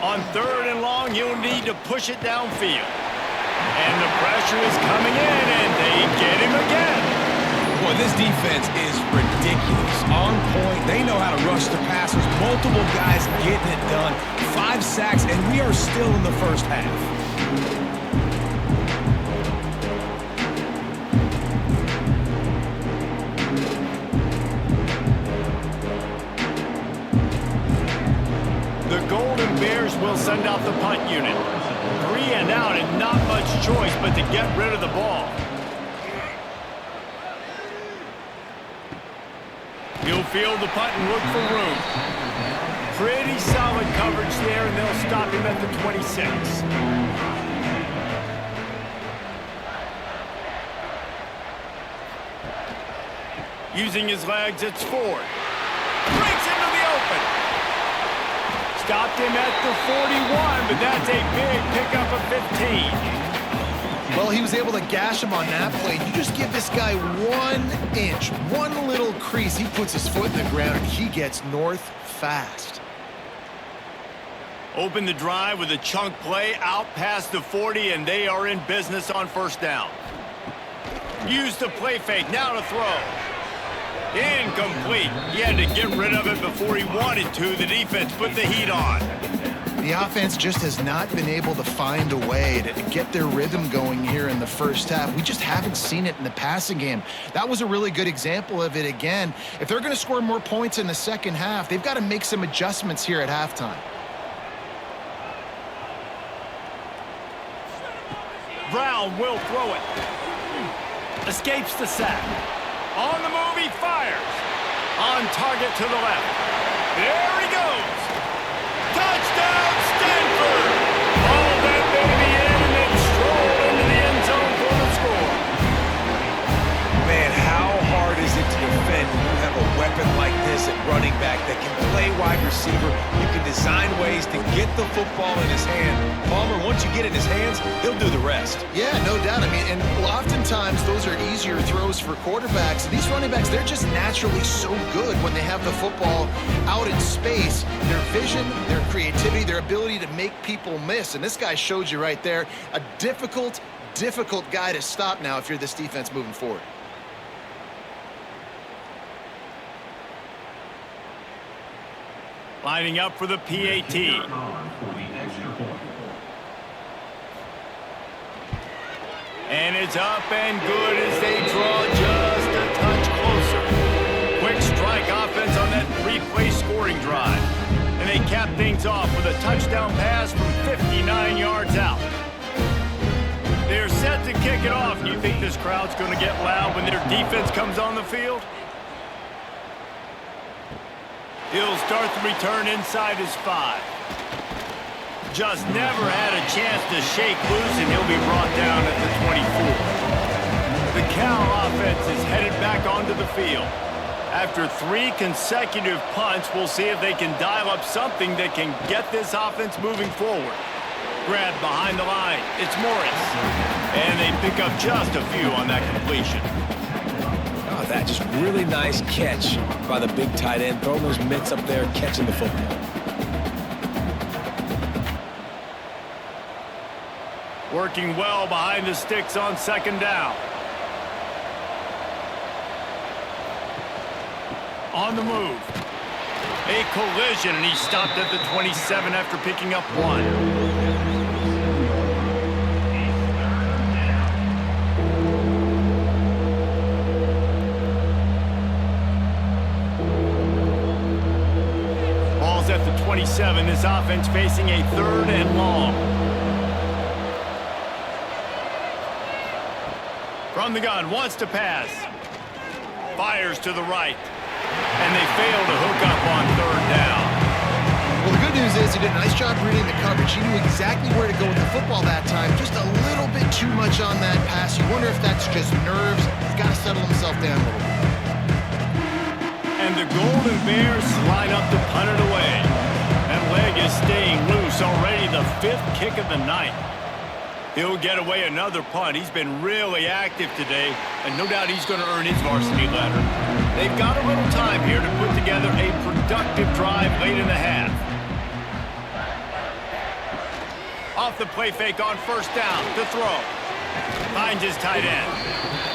A: On 3rd and long, he'll need to push it downfield. And the pressure is coming in, and they get him again.
E: Boy, this defense is ridiculous. On point. They know how to rush the passers. Multiple guys getting it done. 5 sacks, and we are still in the 1st half.
A: The Golden Bears will send out the punt unit. 3 and out, and not much choice but to get rid of the ball. He'll field the punt and look for room. Pretty solid coverage there, and they'll stop him at the 26. Using his legs, it's Ford. Breaks into the open. Stopped him at the 41, but that's a big pickup of 15.
C: Well, he was able to gash him on that play. You just give this guy 1 inch, one little crease. He puts his foot in the ground, and he gets north fast.
A: Open the drive with a chunk play out past the 40, and they are in business on 1st down. Use the play fake, now to throw. Incomplete. He had to get rid of it before he wanted to. The defense put the heat on.
C: The offense just has not been able to find a way to get their rhythm going here in the 1st half. We just haven't seen it in the passing game. That was a really good example of it again. If they're going to score more points in the 2nd half, they've got to make some adjustments here at halftime.
A: Brown will throw it. Escapes the sack. On the move, he fires. On target to the left. There he goes. Touchdown, Stanford! All that baby in and then stroll into the end zone for the score.
E: Man, how hard is it to defend when you have a weapon like this at running back that can play wide receiver? You can design ways to get the football in his hand. Palmer, once you get it in his hands, he'll do the rest.
C: Yeah, no doubt. I mean, and oftentimes those are easier throws for quarterbacks. And these running backs, they're just naturally so good when they have the football out in space. Their vision, their creativity, their ability to make people miss. And this guy showed you right there, a difficult guy to stop now if you're this defense moving forward.
A: Lining up for the PAT. And it's up and good as they draw just a touch closer. Quick strike offense on that 3-play scoring drive. And they cap things off with a touchdown pass from 59 yards out. They're set to kick it off. You think this crowd's going to get loud when their defense comes on the field? He'll start the return inside his 5. Just never had a chance to shake loose, and he'll be brought down at the 24. The Cal offense is headed back onto the field. After 3 consecutive punts, we'll see if they can dial up something that can get this offense moving forward. Grab behind the line. It's Morris. And they pick up just a few on that completion.
B: Oh, that just really nice catch by the big tight end. Throwing those mitts up there, catching the football.
A: Working well behind the sticks on second down. On the move. A collision, and he stopped at the 27 after picking up 1. Ball's at the 27. This offense facing a 3rd and long. From the gun, wants to pass. Fires to the right. And they fail to hook up on 3rd down.
C: Well, the good news is he did a nice job reading the coverage. He knew exactly where to go with the football that time. Just a little bit too much on that pass. You wonder if that's just nerves. He's got to settle himself down a little bit.
A: And the Golden Bears line up to punt it away. That leg is staying loose. Already the 5th kick of the night. He'll get away another punt. He's been really active today, and no doubt he's going to earn his varsity letter. They've got a little time here to put together a productive drive late in the half. Off the play fake on 1st down to throw. Finds his tight end.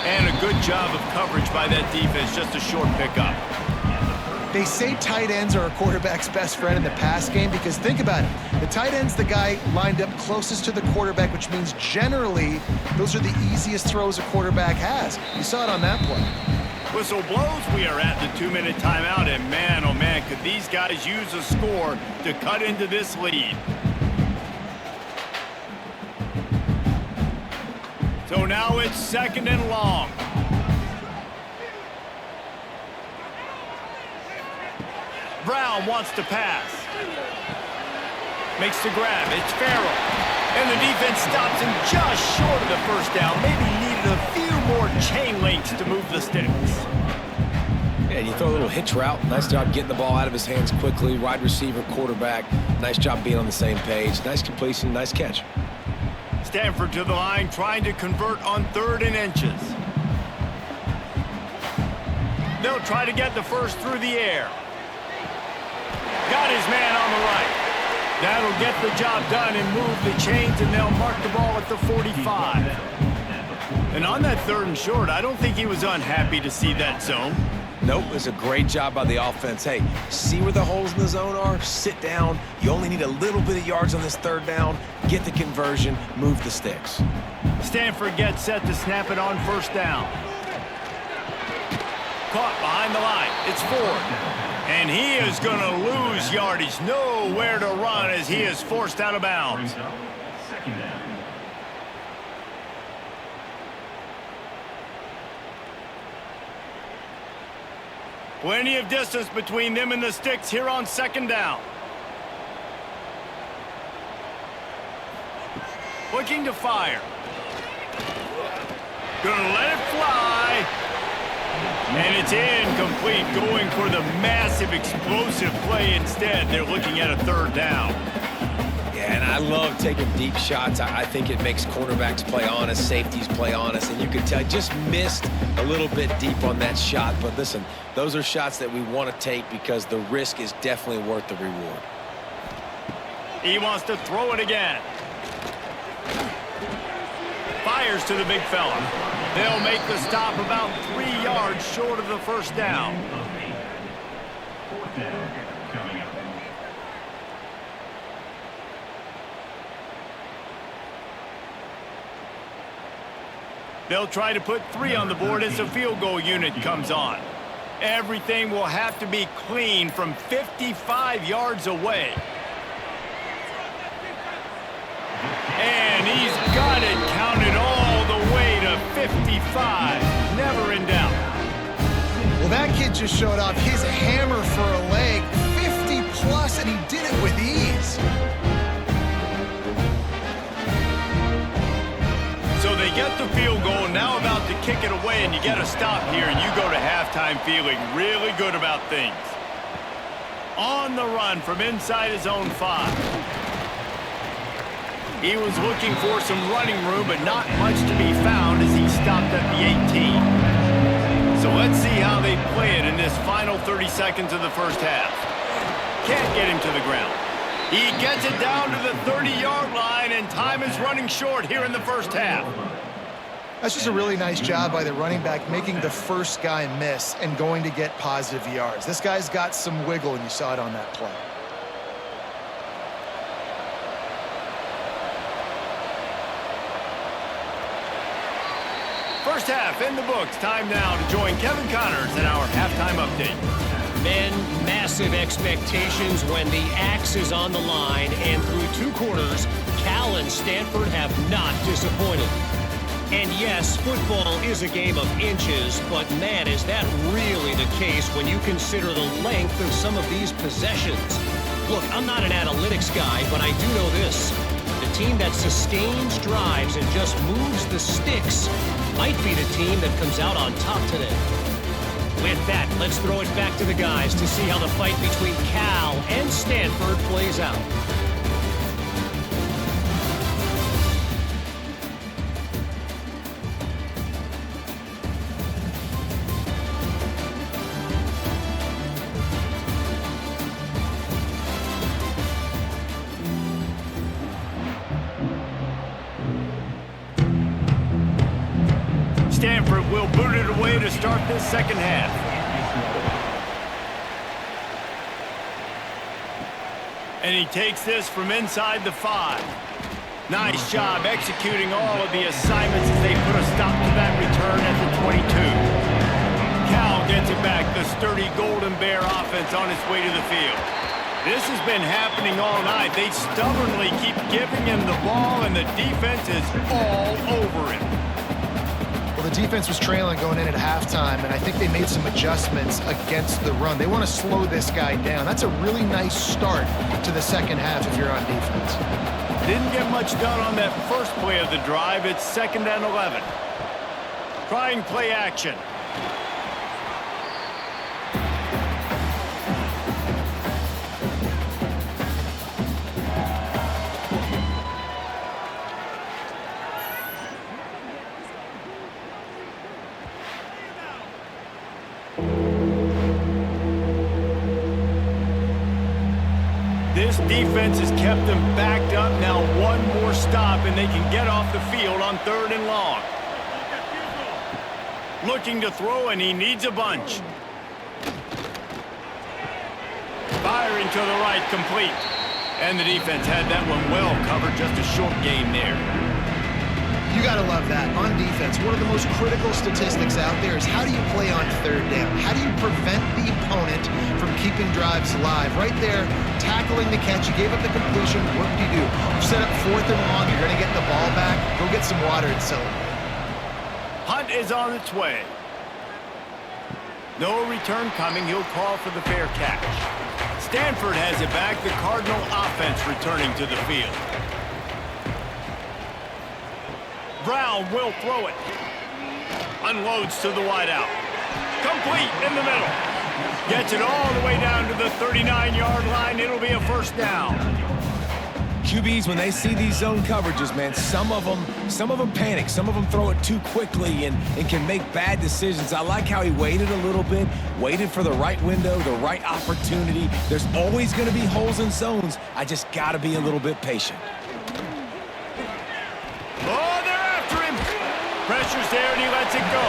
A: And a good job of coverage by that defense, just a short pickup.
C: They say tight ends are a quarterback's best friend in the pass game because think about it. The tight end's the guy lined up closest to the quarterback, which means generally those are the easiest throws a quarterback has. You saw it on that play.
A: Whistle blows. We are at the 2-minute timeout, and man, oh man, could these guys use a score to cut into this lead. So now it's 2nd and long. Brown wants to pass. Makes the grab. It's Farrell. And the defense stops him just short of the 1st down. Maybe needed a few more chain links to move the sticks.
B: Yeah, and you throw a little hitch route. Nice job getting the ball out of his hands quickly. Wide receiver, quarterback. Nice job being on the same page. Nice completion, nice catch.
A: Stanford to the line, trying to convert on 3rd and inches. They'll try to get the first through the air. Got his man on the right. That'll get the job done and move the chains, and they'll mark the ball at the 45. And on that 3rd and short, I don't think he was unhappy to see that zone.
B: Nope, it was a great job by the offense. Hey, see where the holes in the zone are? Sit down. You only need a little bit of yards on this 3rd down. Get the conversion, move the sticks.
A: Stanford gets set to snap it on 1st down. Caught behind the line. It's Ford. And he is going to lose yardage. Nowhere to run as he is forced out of bounds.
D: 2nd down.
A: Plenty of distance between them and the sticks here on 2nd down. Looking to fire. Gonna let it fly. And it's incomplete, going for the massive explosive play instead. They're looking at a 3rd down.
B: Yeah, and I love taking deep shots. I think it makes quarterbacks play honest, safeties play honest, and you can tell just missed a little bit deep on that shot. But listen, those are shots that we want to take because the risk is definitely worth the reward.
A: He wants to throw it again. Fires to the big fella. They'll make the stop about 3 yards short of the 1st down.
D: 4th down coming up.
A: They'll try to put 3 on the board as the field goal unit comes on. Everything will have to be clean from 55 yards away. And he's got it counted all the way to 55. Never in doubt.
C: Well, that kid just showed off his hammer for a leg. 50 plus, and he did it with ease.
A: So they get the field goal, now about to kick it away, and you get a stop here, and you go to halftime. halftime feeling really good about things. On the run from inside his own 5. He was looking for some running room, but not much to be found as he stopped at the 18. So let's see how they play it in this final 30 seconds of the first half. Can't get him to the ground. He gets it down to the 30-yard line, and time is running short here in the first half.
C: That's just a really nice job by the running back, making the first guy miss and going to get positive yards. This guy's got some wiggle, and you saw it on that play.
A: First half in the books. Time now to join Kevin Connors in our halftime update.
F: Men, massive expectations when the axe is on the line, and through 2 quarters, Cal and Stanford have not disappointed. And yes, football is a game of inches, but man, is that really the case when you consider the length of some of these possessions. Look, I'm not an analytics guy, but I do know this. The team that sustains drives and just moves the sticks might be the team that comes out on top today. With that, let's throw it back to the guys to see how the fight between Cal and Stanford plays out.
A: Stanford will boot it away to start this second half. And he takes this from inside the 5. Nice job executing all of the assignments as they put a stop to that return at the 22. Cal gets it back, the sturdy Golden Bear offense on its way to the field. This has been happening all night. They stubbornly keep giving him the ball, and the defense is all over him.
C: Well, the defense was trailing going in at halftime, and I think they made some adjustments against the run. They want to slow this guy down. That's a really nice start to the second half if you're on defense.
A: Didn't get much done on that first play of the drive. It's 2nd and 11. Trying play action. This defense has kept them backed up. Now one more stop, and they can get off the field on 3rd and long. Looking to throw, and he needs a bunch. Firing to the right, complete. And the defense had that one well covered. Just a short gain there.
C: You got to love that. On defense, one of the most critical statistics out there is how do you play on 3rd down? How do you prevent the opponent from keeping drives alive? Right there, tackling the catch. You gave up the completion. What do? You set up 4th and long. You're going to get the ball back. Go get some water and celebrate.
A: Hunt is on its way. No return coming. He'll call for the fair catch. Stanford has it back. The Cardinal offense returning to the field. Brown will throw it. Unloads to the wideout. Complete in the middle. Gets it all the way down to the 39-yard line. It'll be a first down.
E: QBs, when they see these zone coverages, man, some of them panic. Some of them throw it too quickly and can make bad decisions. I like how he waited a little bit, waited for the right window, the right opportunity. There's always going to be holes in zones. I just got to be a little bit patient.
A: Pressure's there, and he lets it go.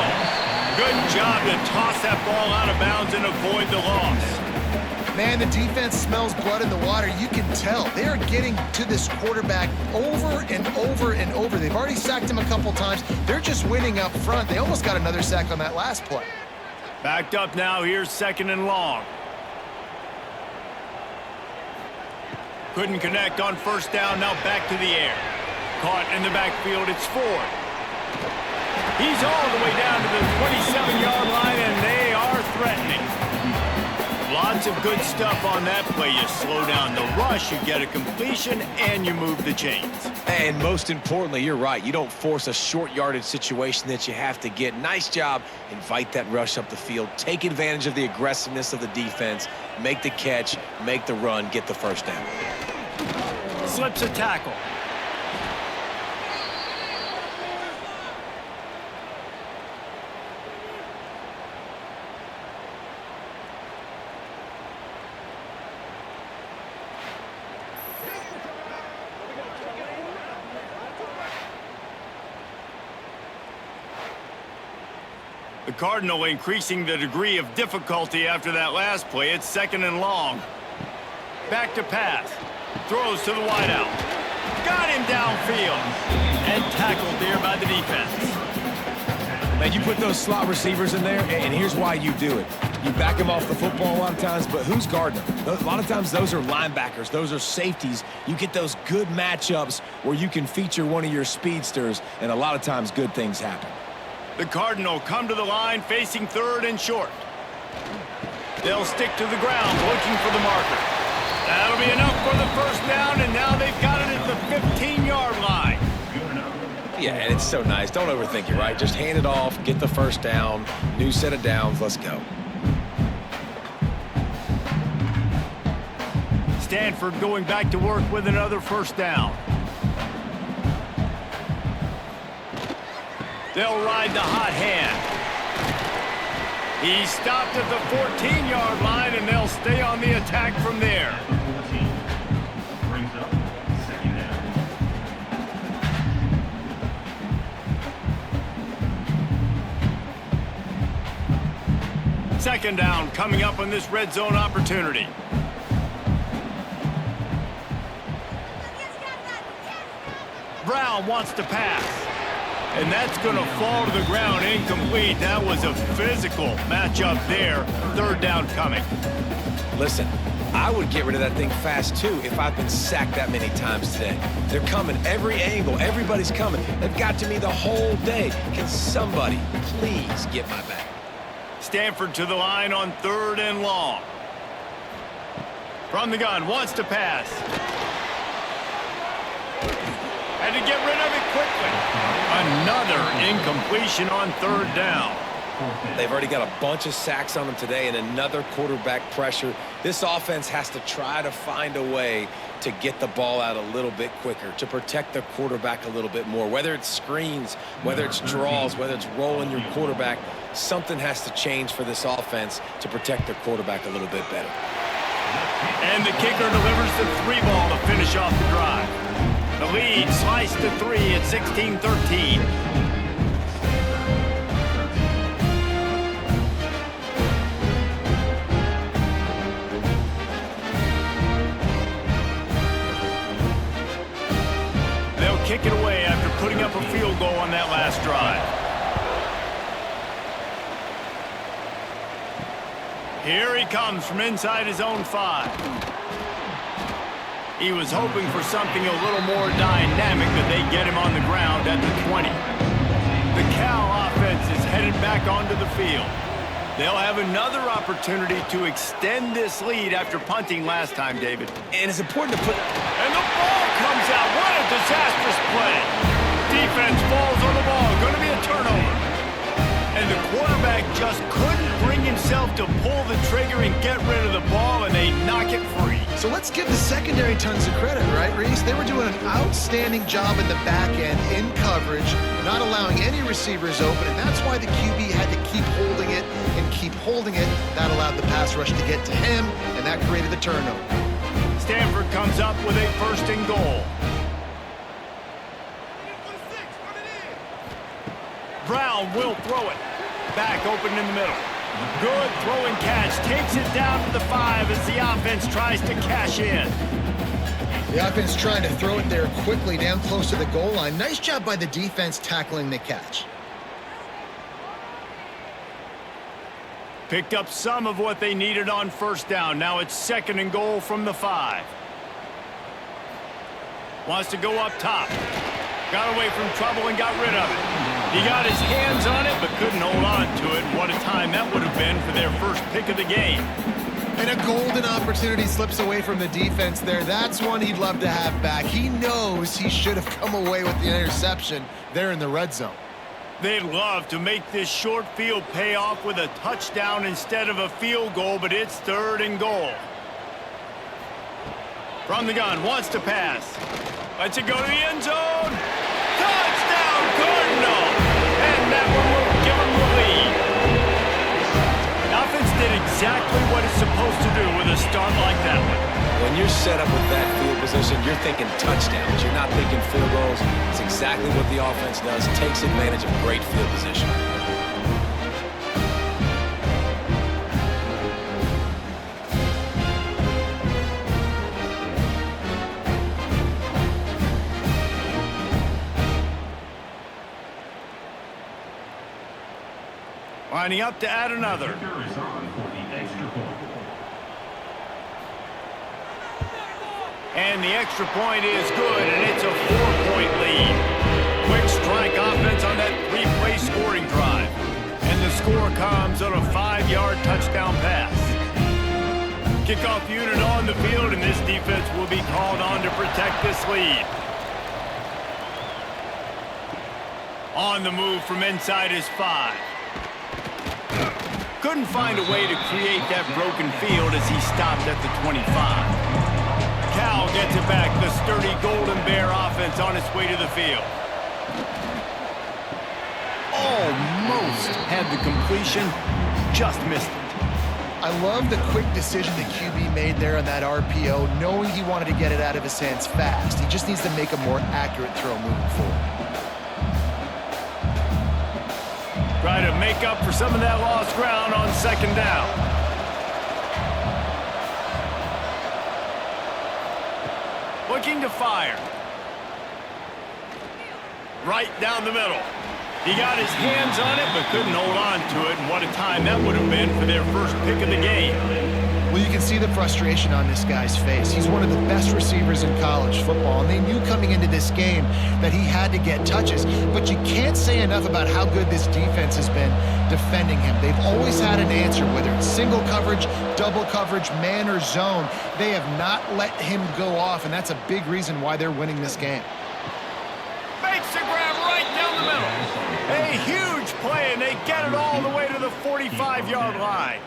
A: Good job to toss that ball out of bounds and avoid the loss.
C: Man, the defense smells blood in the water. You can tell. They are getting to this quarterback over and over and over. They've already sacked him a couple times. They're just winning up front. They almost got another sack on that last play.
A: Backed up now. Here's 2nd and long. Couldn't connect on 1st down. Now back to the air. Caught in the backfield. It's Ford. He's all the way down to the 27-yard line, and they are threatening. Lots of good stuff on that play. You slow down the rush, you get a completion, and you move the chains.
B: And most importantly, you're right. You don't force a short yardage situation that you have to get. Nice job. Invite that rush up the field. Take advantage of the aggressiveness of the defense. Make the catch, make the run, get the first down.
A: Slips a tackle. The Cardinal increasing the degree of difficulty after that last play. It's 2nd and long. Back to pass. Throws to the wideout. Got him downfield. And tackled there by the defense.
E: Man, you put those slot receivers in there, and here's why you do it. You back them off the football a lot of times, but who's guarding them? A lot of times those are linebackers. Those are safeties. You get those good matchups where you can feature one of your speedsters, and a lot of times good things happen.
A: The Cardinal come to the line facing 3rd and short. They'll stick to the ground looking for the marker. That'll be enough for the first down, and now they've got it at the 15-yard line.
B: Yeah, and it's so nice. Don't overthink it, right? Just hand it off, get the first down, new set of downs, let's go.
A: Stanford going back to work with another first down. They'll ride the hot hand. He stopped at the 14-yard line, and they'll stay on the attack from there.
D: 14 brings up 2nd down.
A: 2nd down coming up on this red zone opportunity. Brown wants to pass. And that's going to fall to the ground incomplete. That was a physical matchup there. 3rd down coming.
B: Listen, I would get rid of that thing fast, too, if I've been sacked that many times today. They're coming every angle. Everybody's coming. They've got to me the whole day. Can somebody please get my back?
A: Stanford to the line on 3rd and long. From the gun, wants to pass. Had to get rid of it quickly. Another incompletion on 3rd down.
B: They've already got a bunch of sacks on them today and another quarterback pressure. This offense has to try to find a way to get the ball out a little bit quicker, to protect their quarterback a little bit more. Whether it's screens, whether it's draws, whether it's rolling your quarterback, something has to change for this offense to protect their quarterback a little bit better.
A: And the kicker delivers the 3 ball to finish off the drive. The lead sliced to 3 at 16-13. They'll kick it away after putting up a field goal on that last drive. Here he comes from inside his own 5. He was hoping for something a little more dynamic, but they get him on the ground at the 20. The Cal offense is headed back onto the field. They'll have another opportunity to extend this lead after punting last time, David.
B: And it's important to put...
A: And the ball comes out. What a disastrous play. Defense falls on the ball. Going to be a turnover. And the quarterback just couldn't bring himself to pull the trigger and get rid of the ball, and they knock it free.
C: So let's give the secondary tons of credit, right, Reese? They were doing an outstanding job in the back end, in coverage, not allowing any receivers open, and that's why the QB had to keep holding it and keep holding it. That allowed the pass rush to get to him, and that created the turnover.
A: Stanford comes up with a 1st and goal. Brown will throw it. Back open in the middle. Good throwing catch. Takes it down to the 5 as the offense tries to cash in.
C: The offense trying to throw it there quickly down close to the goal line. Nice job by the defense tackling the catch.
A: Picked up some of what they needed on 1st down. Now it's 2nd and goal from the 5. Wants to go up top. Got away from trouble and got rid of it. He got his hands on it, but couldn't hold on to it. What a time that would have been for their first pick of the game.
C: And a golden opportunity slips away from the defense there. That's one he'd love to have back. He knows he should have come away with the interception there in the red zone.
A: They'd love to make this short field pay off with a touchdown instead of a field goal, but it's 3rd and goal. From the gun, wants to pass. Lets it go to the end zone. Touchdown, Cardinal! And that one will give him the lead. The offense did exactly what it's supposed to do with a start like that one.
B: When you're set up with that field position, you're thinking touchdowns. You're not thinking field goals. It's exactly what the offense does. Takes advantage of great field position.
A: Lining up to add another.
D: Kicker is on for the extra point.
A: And the extra point is good, and it's a 4-point lead. Quick strike offense on that 3-play scoring drive. And the score comes on a 5-yard touchdown pass. Kickoff unit on the field, and this defense will be called on to protect this lead. On the move from inside his 5. Couldn't find a way to create that broken field as he stopped at the 25. Cal gets it back. The sturdy Golden Bear offense on its way to the field. Almost had the completion, just missed it.
C: I love the quick decision the QB made there on that RPO, knowing he wanted to get it out of his hands fast. He just needs to make a more accurate throw moving forward.
A: Try to make up for some of that lost ground on 2nd down. Looking to fire. Right down the middle. He got his hands on it, but couldn't hold on to it. And what a time that would have been for their first pick of the game.
C: Well, you can see the frustration on this guy's face. He's one of the best receivers in college football, and they knew coming into this game that he had to get touches. But you can't say enough about how good this defense has been defending him. They've always had an answer, whether it's single coverage, double coverage, man or zone. They have not let him go off, and that's a big reason why they're winning this game.
A: Makes the grab right down the middle. A huge play, and they get it all the way to the 45-yard line.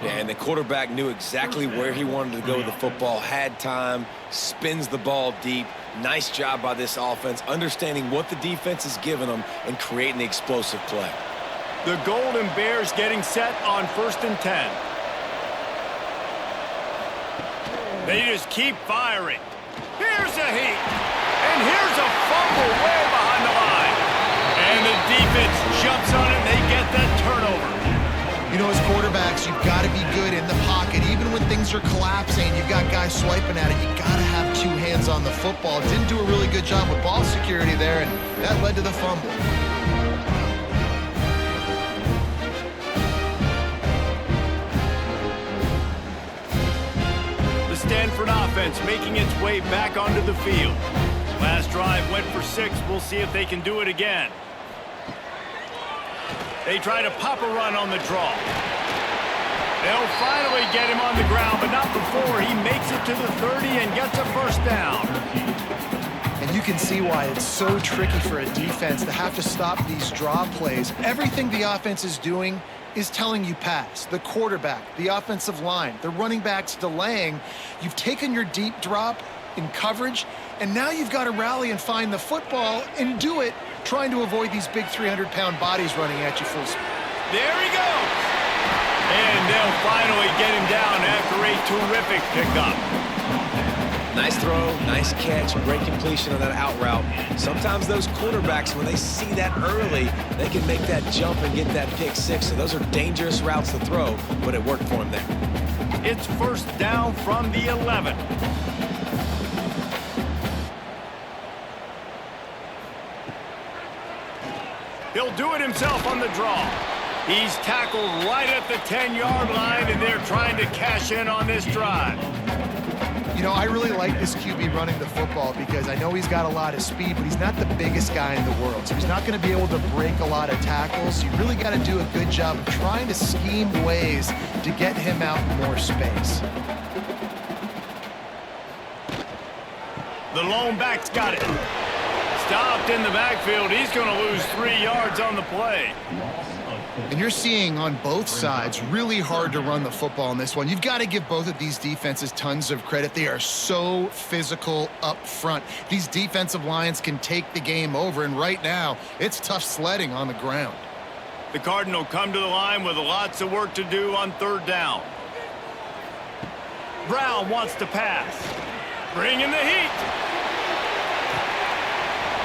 B: Yeah, and the quarterback knew exactly where he wanted to go with the football, had time, spins the ball deep. Nice job by this offense, understanding what the defense is giving them and creating the explosive play.
A: The Golden Bears getting set on 1st and 10. They just keep firing. Here's a heat. And here's a fumble way behind the line. And the defense jumps on it, and they get that turnover.
C: You know, as quarterbacks, you've got to be good in the pocket. Even when things are collapsing, you've got guys swiping at it, you got to have 2 hands on the football. Didn't do a really good job with ball security there, and that led to the fumble.
A: The Stanford offense making its way back onto the field. Last drive went for 6. We'll see if they can do it again. They try to pop a run on the draw. They'll finally get him on the ground, but not before he makes it to the 30 and gets a 1st down.
C: And you can see why it's so tricky for a defense to have to stop these draw plays. Everything the offense is doing is telling you pass. The quarterback, the offensive line, the running backs delaying. You've taken your deep drop in coverage, and now you've got to rally and find the football and do it, trying to avoid these big 300-pound bodies running at you full speed.
A: There he goes. And they'll finally get him down after a terrific pickup.
B: Nice throw, nice catch, great completion on that out route. Sometimes those quarterbacks, when they see that early, they can make that jump and get that pick 6. So those are dangerous routes to throw, but it worked for him there.
A: It's 1st down from the 11. He'll do it himself on the draw. He's tackled right at the 10-yard line, and they're trying to cash in on this drive.
C: You know, I really like this QB running the football because I know he's got a lot of speed, but he's not the biggest guy in the world. So he's not going to be able to break a lot of tackles. You really got to do a good job of trying to scheme ways to get him out in more space.
A: The lone back's got it. Stopped in the backfield. He's going to lose 3 yards on the play.
C: And you're seeing on both sides really hard to run the football in this one. You've got to give both of these defenses tons of credit. They are so physical up front. These defensive lines can take the game over, and right now it's tough sledding on the ground.
A: The Cardinal come to the line with lots of work to do on 3rd down. Brown wants to pass. Bring in the heat.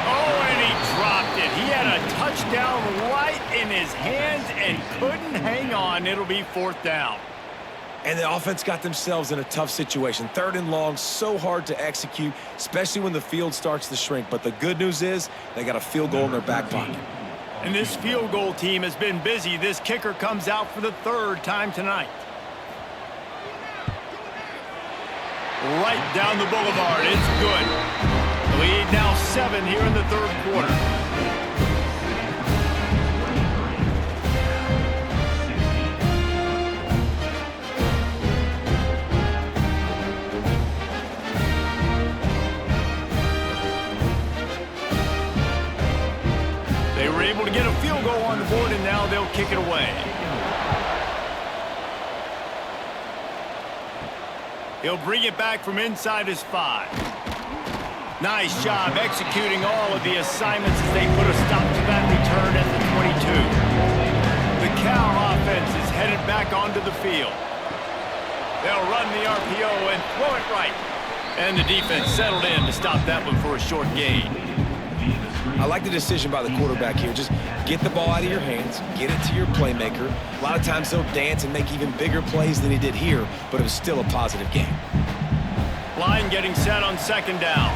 A: Oh, and he dropped it. He had a touchdown right in his hands and couldn't hang on. It'll be 4th down.
B: And the offense got themselves in a tough situation. 3rd and long, so hard to execute, especially when the field starts to shrink. But the good news is they got a field goal in their back pocket.
A: And this field goal team has been busy. This kicker comes out for the 3rd time tonight. Right down the boulevard. It's good. The lead now 7 here in the 3rd quarter. They were able to get a field goal on the board, and now they'll kick it away. He'll bring it back from inside his 5. Nice job executing all of the assignments as they put a stop to that return at the 22. The Cal offense is headed back onto the field. They'll run the RPO and throw it right. And the defense settled in to stop that one for a short gain.
B: I like the decision by the quarterback here. Just get the ball out of your hands, get it to your playmaker. A lot of times he'll dance and make even bigger plays than he did here, but it was still a positive game.
A: Line getting set on 2nd down.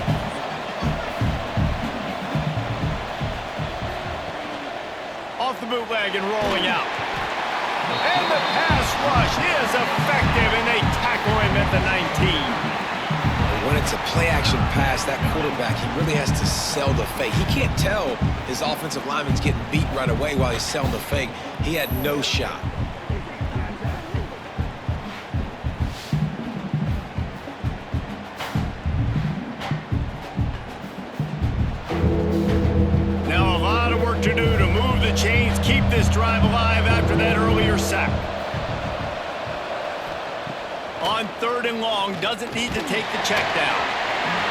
A: Off the bootleg and rolling out. And the pass rush is effective, and they tackle him at the 19.
B: When it's a play-action pass, that quarterback, he really has to sell the fake. He can't tell his offensive lineman's getting beat right away while he's selling the fake. He had no shot.
A: Now a lot of work to do to move the chains, keep this drive alive after that earlier sack. On 3rd and long, doesn't need to take the check down.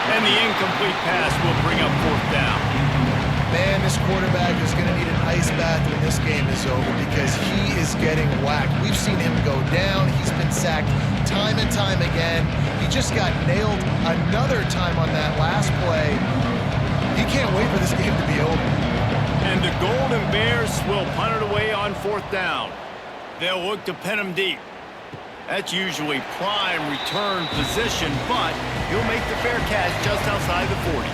A: And the incomplete pass will bring up 4th down.
C: Man, this quarterback is going to need an ice bath when this game is over because he is getting whacked. We've seen him go down. He's been sacked time and time again. He just got nailed another time on that last play. He can't wait for this game to be over.
A: And the Golden Bears will punt it away on 4th down. They'll look to pin him deep. That's usually prime return position, but he'll make the fair catch just outside the 40.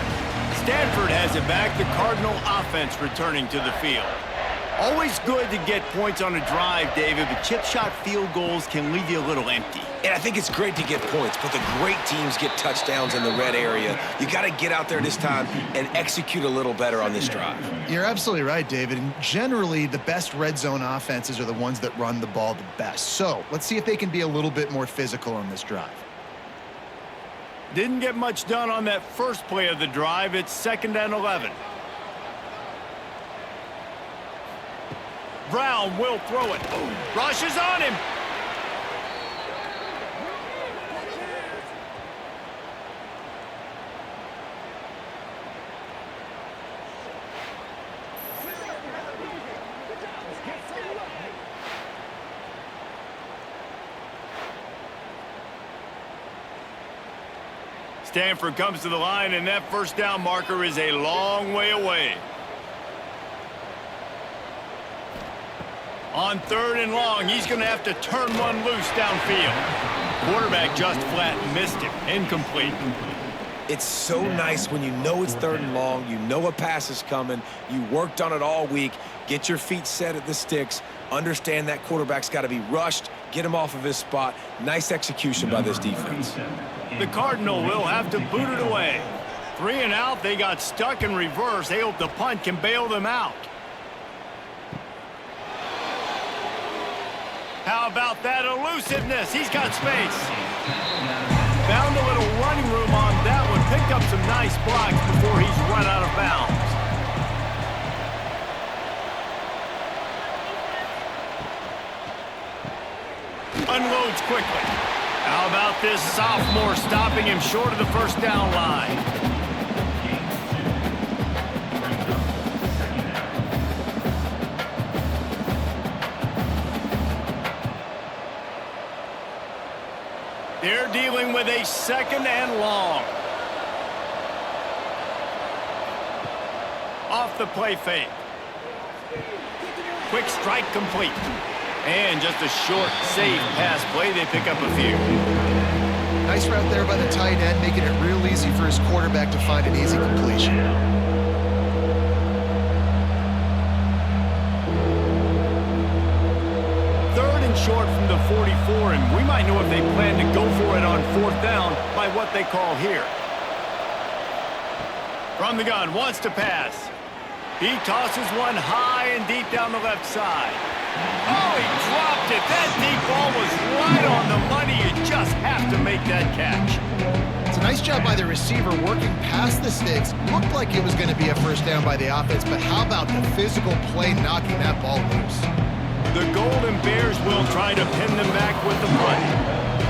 A: Stanford has it back. The Cardinal offense returning to the field. Always good to get points on a drive, David, but chip shot field goals can leave you a little empty.
B: And I think it's great to get points, but the great teams get touchdowns in the red area. You got to get out there this time and execute a little better on this drive.
C: You're absolutely right, David. And generally, the best red zone offenses are the ones that run the ball the best. So let's see if they can be a little bit more physical on this drive.
A: Didn't get much done on that first play of the drive. It's 2nd and 11. Brown will throw it. Rush is on him. Stanford comes to the line, and that 1st down marker is a long way away. On 3rd and long, he's going to have to turn one loose downfield. Quarterback just flat missed him. Incomplete.
B: It's so nice when you know it's 3rd and long, you know a pass is coming, you worked on it all week, get your feet set at the sticks, understand that quarterback's got to be rushed,
E: get him off of his spot. Nice execution by this defense.
A: The Cardinal will have to boot it away. 3 and out, they got stuck in reverse. They hope the punt can bail them out. How about that elusiveness? He's got space. Found a little running room on that one. Picked up some nice blocks before he's run out of bounds. Unloads quickly. How about this sophomore stopping him short of the first down line? They're dealing with a 2nd and long. Off the play fake. Quick strike complete. And just a short, safe pass play. They pick up a few.
C: Nice route there by the tight end, making it real easy for his quarterback to find an easy completion.
A: Short from the 44, and we might know if they plan to go for it on 4th down by what they call here. From the gun, wants to pass. He tosses one high and deep down the left side. Oh, he dropped it. That deep ball was right on the money. You just have to make that catch.
C: It's a nice job by the receiver working past the sticks. Looked like it was going to be a first down by the offense, but how about the physical play knocking that ball loose?
A: The Golden Bears will try to pin them back with the punt.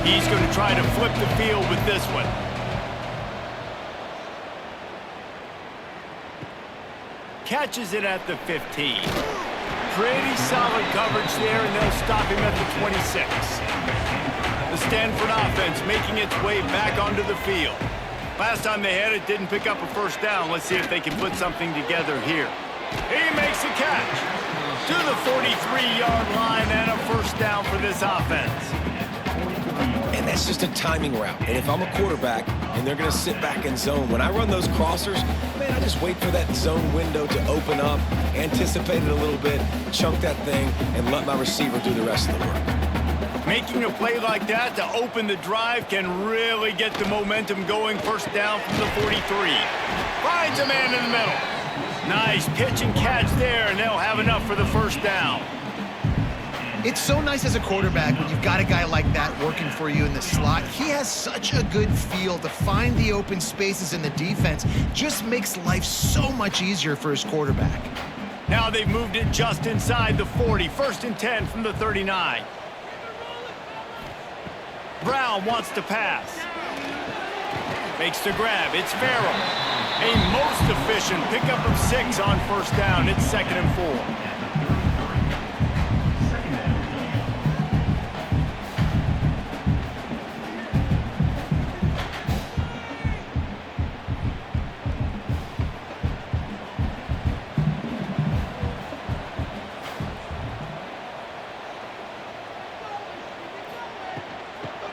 A: He's going to try to flip the field with this one. Catches it at the 15. Pretty solid coverage there, and they'll stop him at the 26. The Stanford offense making its way back onto the field. Last time they had it, didn't pick up a first down. Let's see if they can put something together here. He makes a catch to the 43-yard line, and a first down for this offense.
E: And that's just a timing route. And if I'm a quarterback and they're going to sit back in zone, when I run those crossers, man, I just wait for that zone window to open up, anticipate it a little bit, chunk that thing, and let my receiver do the rest of the work.
A: Making a play like that to open the drive can really get the momentum going. First down from the 43. Finds a man in the middle. Nice pitch and catch there, and they'll have enough for the first down.
C: It's so nice as a quarterback when you've got a guy like that working for you in the slot. He has such a good feel to find the open spaces in the defense. Just makes life so much easier for his quarterback.
A: Now they've moved it just inside the 40. 1st and 10 from the 39. Brown wants to pass. Makes the grab. It's Farrell. A most efficient pickup of 6 on first down. It's 2nd and 4.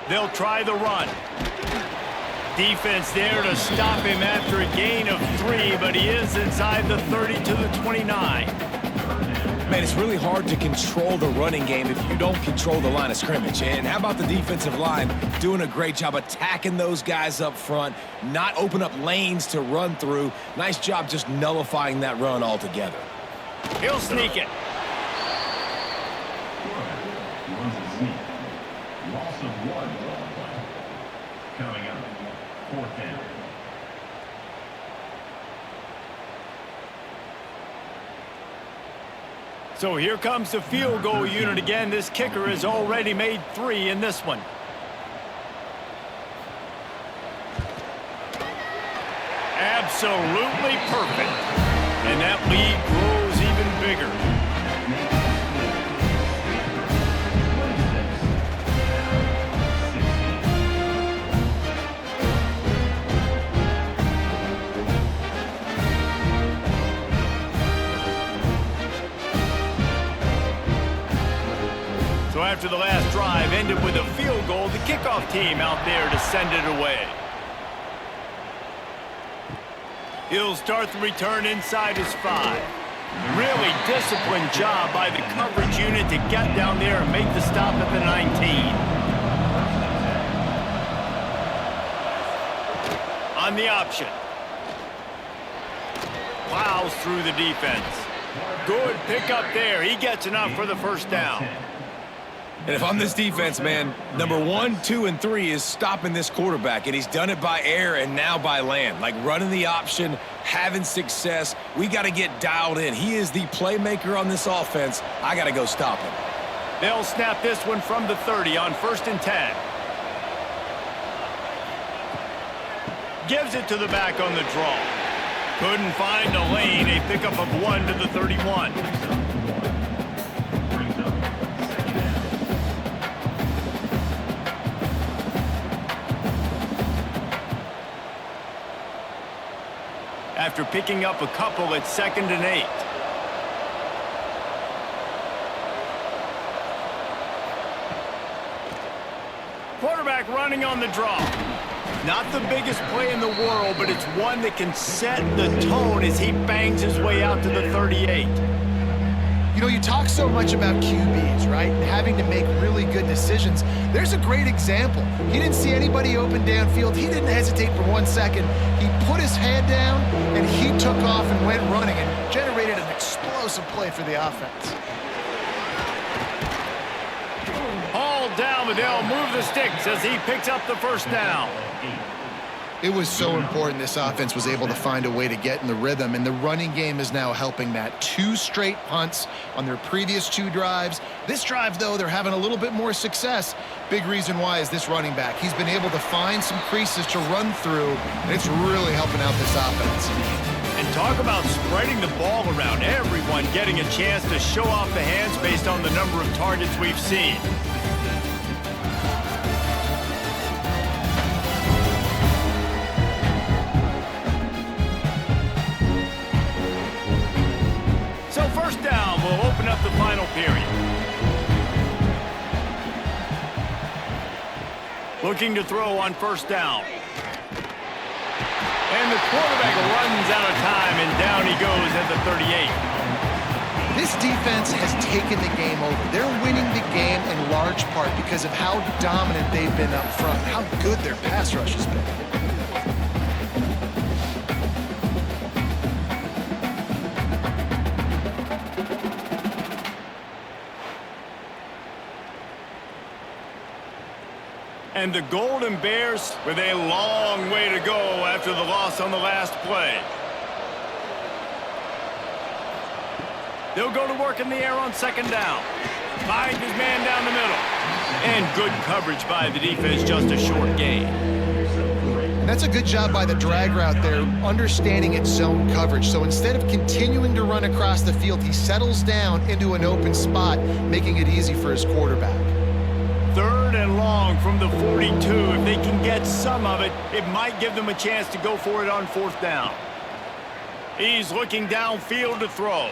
A: They'll try the run. Defense there to stop him after a gain of 3, but he is inside the 30 to the 29.
E: Man, it's really hard to control the running game if you don't control the line of scrimmage. And how about the defensive line doing a great job attacking those guys up front, not open up lanes to run through. Nice job just nullifying that run altogether.
A: He'll sneak it.
D: Runs a sneak. Loss of 1 coming up. 4th down.
A: So here comes the field goal unit again. This kicker has already made 3 in this one. Absolutely perfect. And that lead grows even bigger. After the last drive ended with a field goal, the kickoff team out there to send it away. He'll start the return inside his 5. Really disciplined job by the coverage unit to get down there and make the stop at the 19. On the option. Plows through the defense. Good pickup there. He gets enough for the first down.
E: And if I'm this defense, man, number 1, 2, and 3 is stopping this quarterback, and he's done it by air and now by land. Like running the option, having success. We got to get dialed in. He is the playmaker on this offense. I got to go stop him.
A: They'll snap this one from the 30 on 1st and 10. Gives it to the back on the draw. Couldn't find a lane. A pickup of 1 to the 31. After picking up a couple at 2nd and 8. Quarterback running on the draw. Not the biggest play in the world, but it's one that can set the tone as he bangs his way out to the 38.
C: You know, you talk so much about QBs, right? And having to make really good decisions. There's a great example. He didn't see anybody open downfield. He didn't hesitate for 1 second. He put his head down, and he took off and went running and generated an explosive play for the offense.
A: Hauled down, but they'll move the sticks as he picks up the first down.
C: It was so important this offense was able to find a way to get in the rhythm, and the running game is now helping that. 2 straight punts on their previous 2 drives. This drive, though, they're having a little bit more success. Big reason why is this running back. He's been able to find some creases to run through, and it's really helping out this offense.
A: And talk about spreading the ball around. Everyone getting a chance to show off the hands based on the number of targets we've seen. First down will open up the final period. Looking to throw on 1st down. And the quarterback runs out of time, and down he goes at the 38.
C: This defense has taken the game over. They're winning the game in large part because of how dominant they've been up front, how good their pass rush has been.
A: And the Golden Bears with a long way to go after the loss on the last play. They'll go to work in the air on 2nd down. Finds his man down the middle. And good coverage by the defense, just a short gain.
C: And that's a good job by the drag route there, understanding its zone coverage. So instead of continuing to run across the field, he settles down into an open spot, making it easy for his quarterback.
A: 3rd and long from the 42. If they can get some of it, it might give them a chance to go for it on 4th down. He's looking downfield to throw.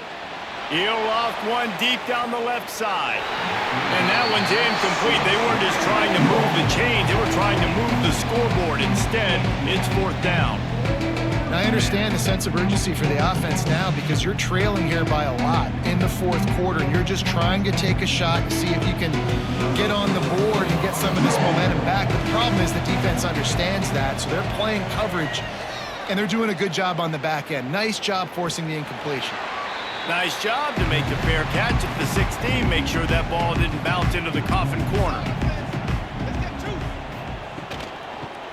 A: He'll loft one deep down the left side. And that one's incomplete. They weren't just trying to move the chains. They were trying to move the scoreboard. Instead, it's 4th down.
C: And I understand the sense of urgency for the offense now because you're trailing here by a lot in the 4th quarter, and you're just trying to take a shot to see if you can get on the board and get some of this momentum back. But the problem is the defense understands that, so they're playing coverage, and they're doing a good job on the back end. Nice job forcing the incompletion.
A: Nice job to make the fair catch at the 16. Make sure that ball didn't bounce into the coffin corner.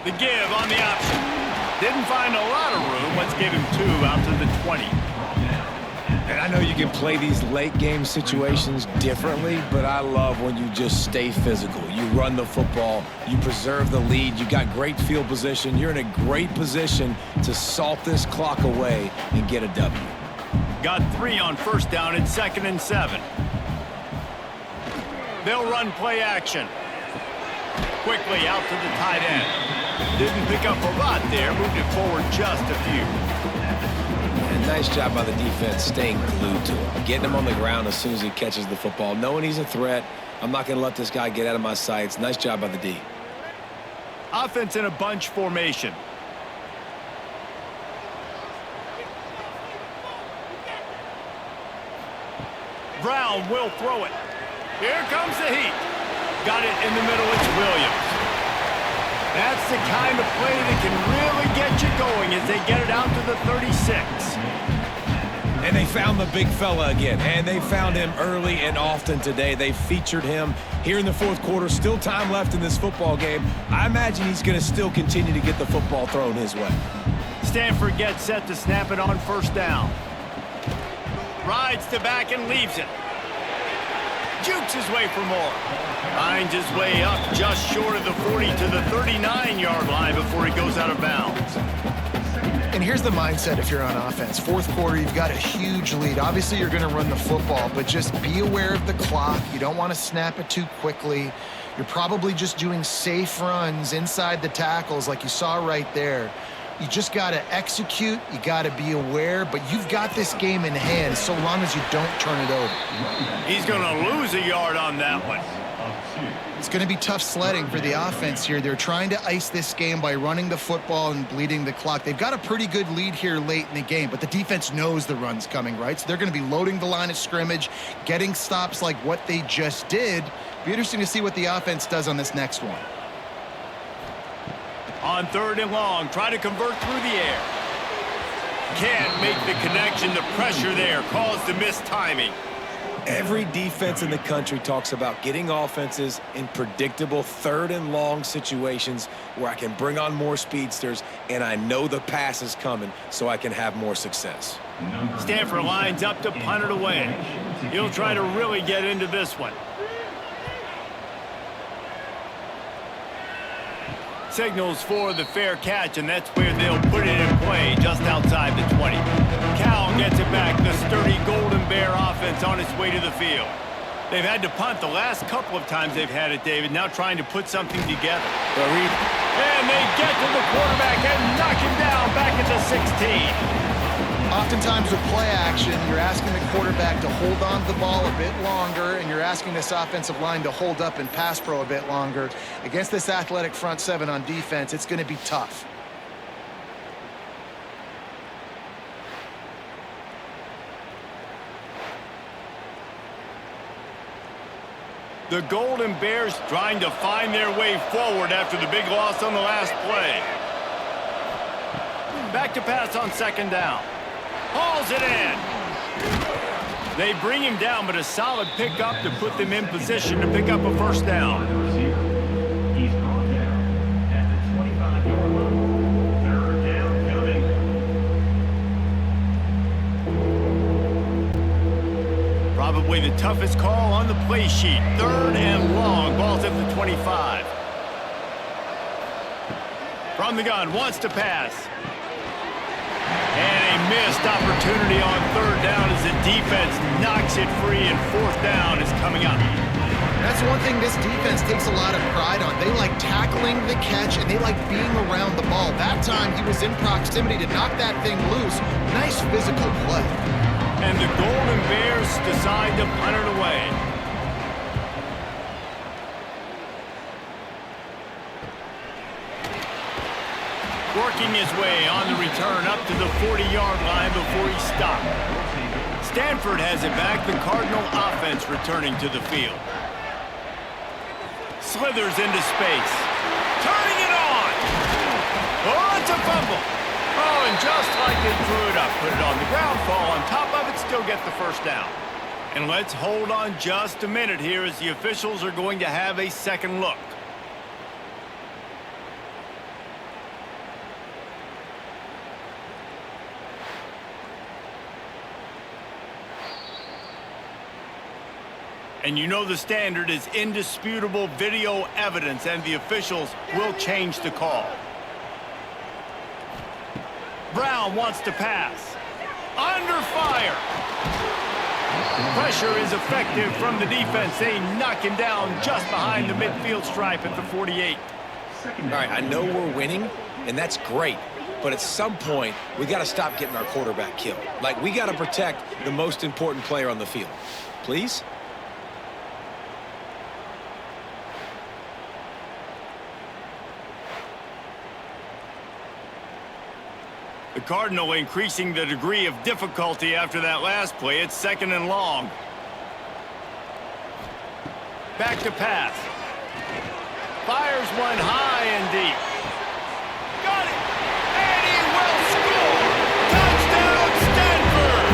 A: The give on the option. Didn't find a lot of room. Let's give him 2 out to the 20.
E: And I know you can play these late game situations differently, but I love when you just stay physical. You run the football, you preserve the lead, you got great field position. You're in a great position to salt this clock away and get a W.
A: Got 3 on 1st down at 2nd and 7. They'll run play action. Quickly out to the tight end. Didn't pick up a lot there, moved it forward just a few.
B: And nice job by the defense staying glued to him, getting him on the ground as soon as he catches the football, knowing he's a threat. I'm not going to let this guy get out of my sights. Nice job by the D.
A: Offense in a bunch formation. Brown will throw it. Here comes the heat. Got it in the middle. It's Williams. That's the kind of play that can really get you going as they get it out to the 36.
E: And they found the big fella again, and they found him early and often today. They featured him here in the fourth quarter. Still time left in this football game. I imagine he's going to still continue to get the football thrown his way.
A: Stanford gets set to snap it on first down. Rides to back and leaves it. Jukes his way for more. Finds his way up just short of the 40 to the 39-yard line before he goes out of bounds.
C: And here's the mindset if you're on offense. Fourth quarter, you've got a huge lead. Obviously, you're going to run the football, but just be aware of the clock. You don't want to snap it too quickly. You're probably just doing safe runs inside the tackles like you saw right there. You just got to execute. You got to be aware, but you've got this game in hand so long as you don't turn it over.
A: He's going to lose a yard on that one.
C: It's going to be tough sledding for the offense here. They're trying to ice this game by running the football and bleeding the clock. They've got a pretty good lead here late in the game, but the defense knows the run's coming, right? So they're going to be loading the line of scrimmage, getting stops like what they just did. Be interesting to see what the offense does on this next one.
A: On third and long, try to convert through the air. Can't make the connection. The pressure there caused the missed timing.
E: Every defense in the country talks about getting offenses in predictable third and long situations where I can bring on more speedsters and I know the pass is coming so I can have more success.
A: Stanford lines up to punt it away. He'll try to really get into this one. Signals for the fair catch, and that's where they'll put it in play just outside the 20. Cal gets it back. The sturdy Golden Bear offense on its way to the field. They've had to punt the last couple of times they've had it, David, now trying to put something together. And they get to the quarterback and knock him down back at the 16.
C: Oftentimes with play action, you're asking the quarterback to hold on to the ball a bit longer, and you're asking this offensive line to hold up in pass pro a bit longer. Against this athletic front seven on defense, it's going to be tough.
A: The Golden Bears trying to find their way forward after the big loss on the last play. Back to pass on second down. Hauls it in. They bring him down, but a solid pickup to put them in position to pick up a first down.
D: He's brought down at the 25-yard line. Third down coming.
A: Probably the toughest call on the play sheet. Third and long. Ball's at the 25. From the gun, wants to pass. And a missed opportunity on third down as the defense knocks it free, and fourth down is coming up.
C: That's one thing this defense takes a lot of pride on. They like tackling the catch, and they like being around the ball. That time, he was in proximity to knock that thing loose. Nice physical play.
A: And the Golden Bears decide to punt it away. Working his way on the return up to the 40-yard line before he stopped. Stanford has it back. The Cardinal offense returning to the field. Slithers into space. Turning it on. Oh, it's a fumble. Oh, and just like they threw it up, put it on the ground, fall on top of it, still get the first down. And let's hold on just a minute here as the officials are going to have a second look. And you know the standard is indisputable video evidence, and the officials will change the call. Brown wants to pass. Under fire. Pressure is effective from the defense. They knock him down just behind the midfield stripe at the 48.
B: All right, I know we're winning, and that's great. But at some point, we got to stop getting our quarterback killed. Like, we got to protect the most important player on the field. Please?
A: The Cardinal increasing the degree of difficulty after that last play. It's second and long. Back to pass. Fires one high and deep. Got it! And he will score! Touchdown, Stanford!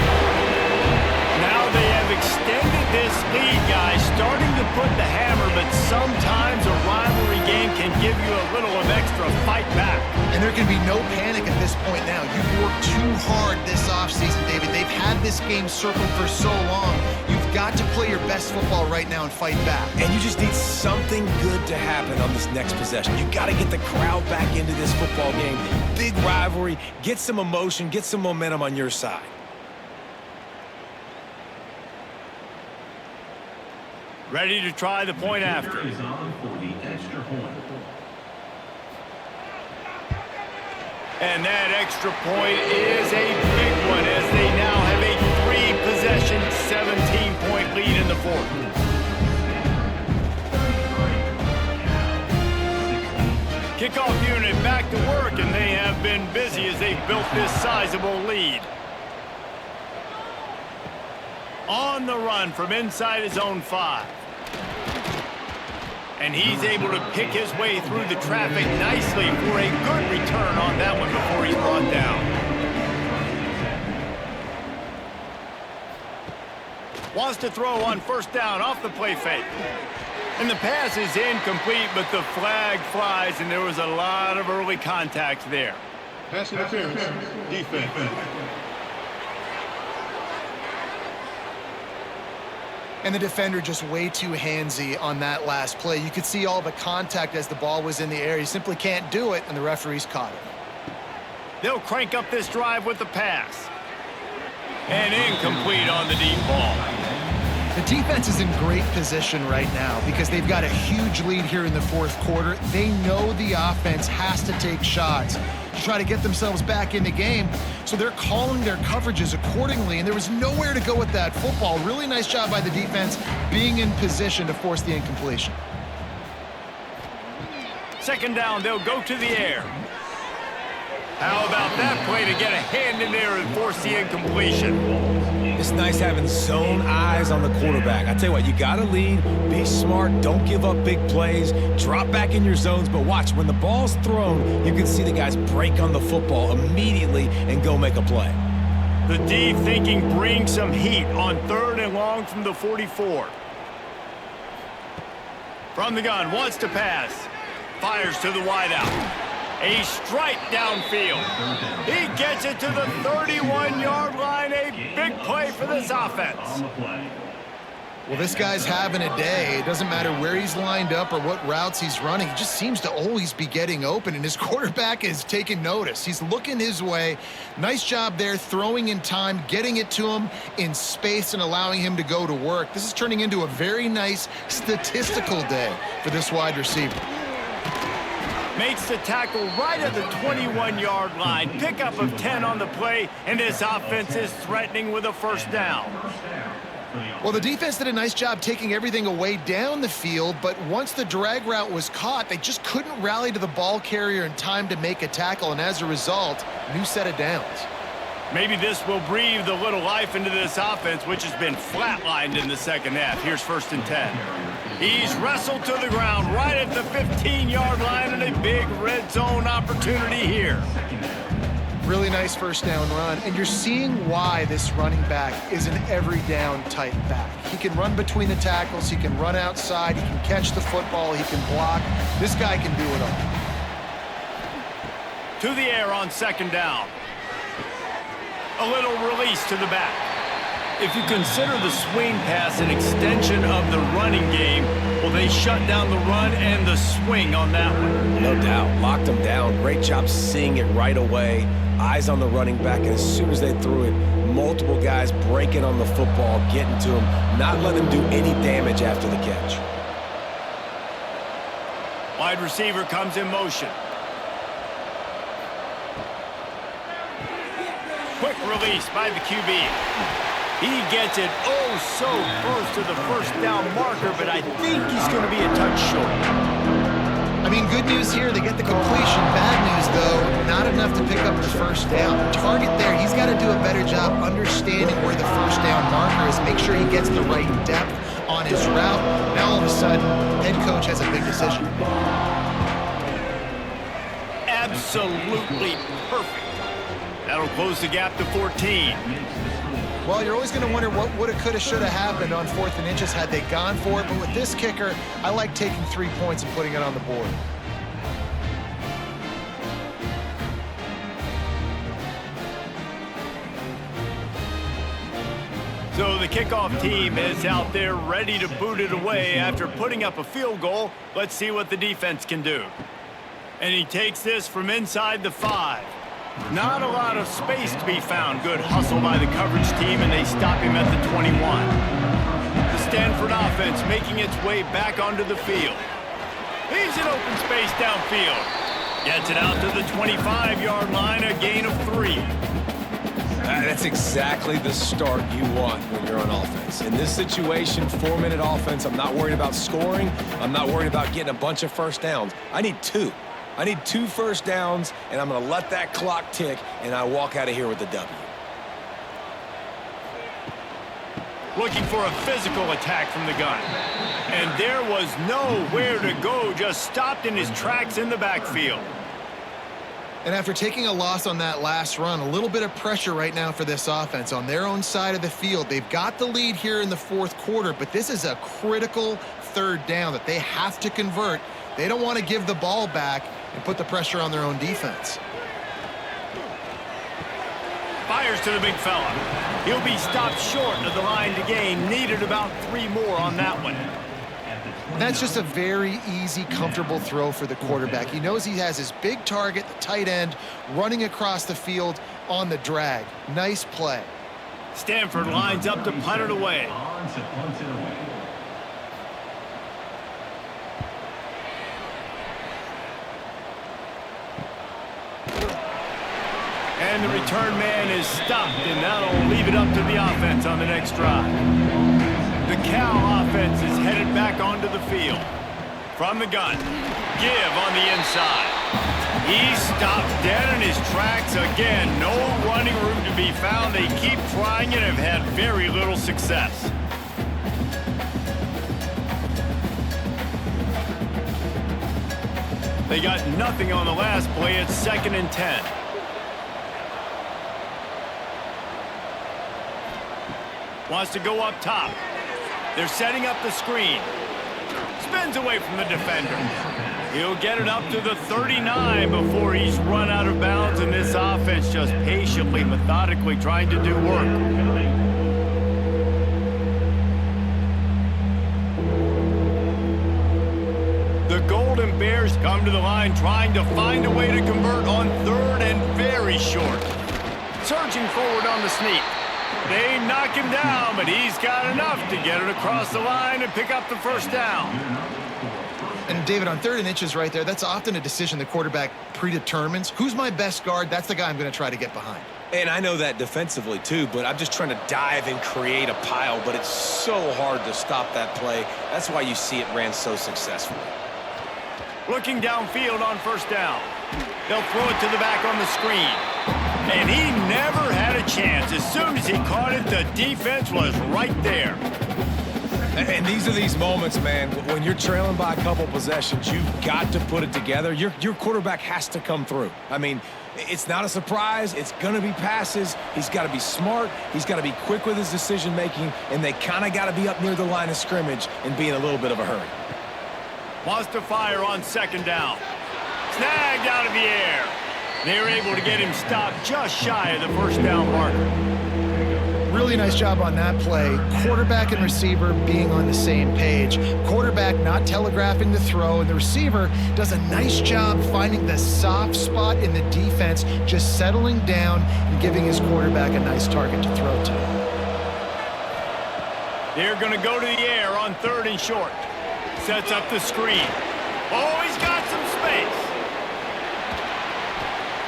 A: Now they have extended this lead, guys, starting to put the hammer, but sometimes a rivalry game can give you a little of extra fight back.
C: And there can be no panic at this point now. You've worked too hard this offseason, David. They've had this game circled for so long. You've got to play your best football right now and fight back.
E: And you just need something good to happen on this next possession. You got to get the crowd back into this football game. Big rivalry, get some emotion, get some momentum on your side.
A: Ready to try the point after.
D: Is on for the extra point.
A: And that extra point is a big one as they now have a 3-possession, 17-point lead in the fourth. Kickoff unit back to work, and they have been busy as they've built this sizable lead. On the run from inside his own 5. And he's able to pick his way through the traffic nicely for a good return on that one before he's brought down. Wants to throw on first down off the play fake. And the pass is incomplete, but the flag flies, and there was a lot of early contact there.
G: Pass interference, defense.
C: And the defender just way too handsy on that last play. You could see all the contact as the ball was in the air. He simply can't do it, and the referee's caught it.
A: They'll crank up this drive with the pass. And incomplete on the deep ball.
C: The defense is in great position right now because they've got a huge lead here in the fourth quarter. They know the offense has to take shots to try to get themselves back in the game, so they're calling their coverages accordingly, and there was nowhere to go with that football. Really nice job by the defense being in position to force the incompletion.
A: Second down, they'll go to the air. How about that play to get a hand in there and force the incompletion?
E: It's nice having zone eyes on the quarterback. I tell you what, you got to lead, be smart, don't give up big plays, drop back in your zones, but watch, when the ball's thrown, you can see the guys break on the football immediately and go make a play.
A: The deep thinking brings some heat on 3rd and long from the 44. From the gun, wants to pass. Fires to the wideout. A strike downfield. He gets it to the 31-yard line. A big play for this offense.
C: Well, this guy's having a day. It doesn't matter where he's lined up or what routes he's running. He just seems to always be getting open, and his quarterback is taking notice. He's looking his way. Nice job there, throwing in time, getting it to him in space and allowing him to go to work. This is turning into a very nice statistical day for this wide receiver.
A: Makes the tackle right at the 21-yard line. Pickup of 10 on the play, and this offense is threatening with a first down.
C: Well, the defense did a nice job taking everything away down the field, but once the drag route was caught, they just couldn't rally to the ball carrier in time to make a tackle, and as a result, new set of downs.
A: Maybe this will breathe a little life into this offense, which has been flatlined in the second half. Here's 1st and 10. He's wrestled to the ground right at the 15-yard line, and a big red zone opportunity here.
C: Really nice first down run, and you're seeing why this running back is an every down type back. He can run between the tackles, he can run outside, he can catch the football, he can block. This guy can do it all.
A: To the air on 2nd down. A little release to the back. If you consider the swing pass an extension of the running game, well, they shut down the run and the swing on that one.
E: No doubt. Locked him down. Great job seeing it right away. Eyes on the running back, and as soon as they threw it, multiple guys breaking on the football, getting to him, not letting him do any damage after the catch.
A: Wide receiver comes in motion. Quick release by the QB. He gets it so close to the first down marker, but I think he's going to be a touch short.
C: I mean, good news here, they get the completion. Bad news, though, not enough to pick up the first down. The target there, he's got to do a better job understanding where the first down marker is, make sure he gets the right depth on his route. Now all of a sudden, head coach has a big decision.
A: Absolutely perfect. That'll close the gap to 14.
C: Well, you're always going to wonder what woulda, coulda, shoulda happened on 4th and inches had they gone for it. But with this kicker, I like taking 3 points and putting it on the board.
A: So the kickoff team is out there ready to boot it away after putting up a field goal. Let's see what the defense can do. And he takes this from inside the 5. Not a lot of space to be found. Good hustle by the coverage team, and they stop him at the 21. The Stanford offense making its way back onto the field. He's in open space downfield. Gets it out to the 25-yard line, a gain of 3.
B: That's exactly the start you want when you're on offense. In this situation, 4-minute offense, I'm not worried about scoring. I'm not worried about getting a bunch of first downs. I need 2. I need 2 first downs, and I'm going to let that clock tick, and I walk out of here with the W.
A: Looking for a physical attack from the gun. And there was nowhere to go, just stopped in his tracks in the backfield.
C: And after taking a loss on that last run, a little bit of pressure right now for this offense on their own side of the field. They've got the lead here in the 4th quarter, but this is a critical 3rd down that they have to convert. They don't want to give the ball back and put the pressure on their own defense.
A: Fires to the big fella. He'll be stopped short of the line to gain. Needed about 3 more on that one.
C: That's just a very easy, comfortable throw for the quarterback. He knows he has his big target, the tight end, running across the field on the drag. Nice play.
A: Stanford lines up to punt it away. And the return man is stopped, and that'll leave it up to the offense on the next drive. The Cal offense is headed back onto the field. From the gun, give on the inside. He stopped dead in his tracks again. No running room to be found. They keep trying and have had very little success. They got nothing on the last play. It's 2nd and 10. Wants to go up top. They're setting up the screen. Spins away from the defender. He'll get it up to the 39 before he's run out of bounds, and this offense just patiently, methodically trying to do work. The Golden Bears come to the line trying to find a way to convert on 3rd and very short. Surging forward on the sneak. They knock him down, but he's got enough to get it across the line and pick up the first down.
C: And David, on 3rd and inches right there, that's often a decision the quarterback predetermines. Who's my best guard? That's the guy I'm going to try to get behind.
B: And I know that defensively, too, but I'm just trying to dive and create a pile, but it's so hard to stop that play. That's why you see it ran so successfully.
A: Looking downfield on 1st down. They'll throw it to the back on the screen. And he never had a chance. As soon as he caught it, the defense was right there.
E: And these are these moments, man, when you're trailing by a couple possessions, you've got to put it together. Your quarterback has to come through. I mean, it's not a surprise. It's going to be passes. He's got to be smart. He's got to be quick with his decision-making, and they kind of got to be up near the line of scrimmage and be in a little bit of a hurry.
A: Wants to fire on 2nd down. Snagged out of the air. They're able to get him stopped just shy of the 1st down marker.
C: Really nice job on that play. Quarterback and receiver being on the same page. Quarterback not telegraphing the throw, and the receiver does a nice job finding the soft spot in the defense, just settling down and giving his quarterback a nice target to throw to.
A: They're going to go to the air on 3rd and short. Sets up the screen. Oh, he's got some space.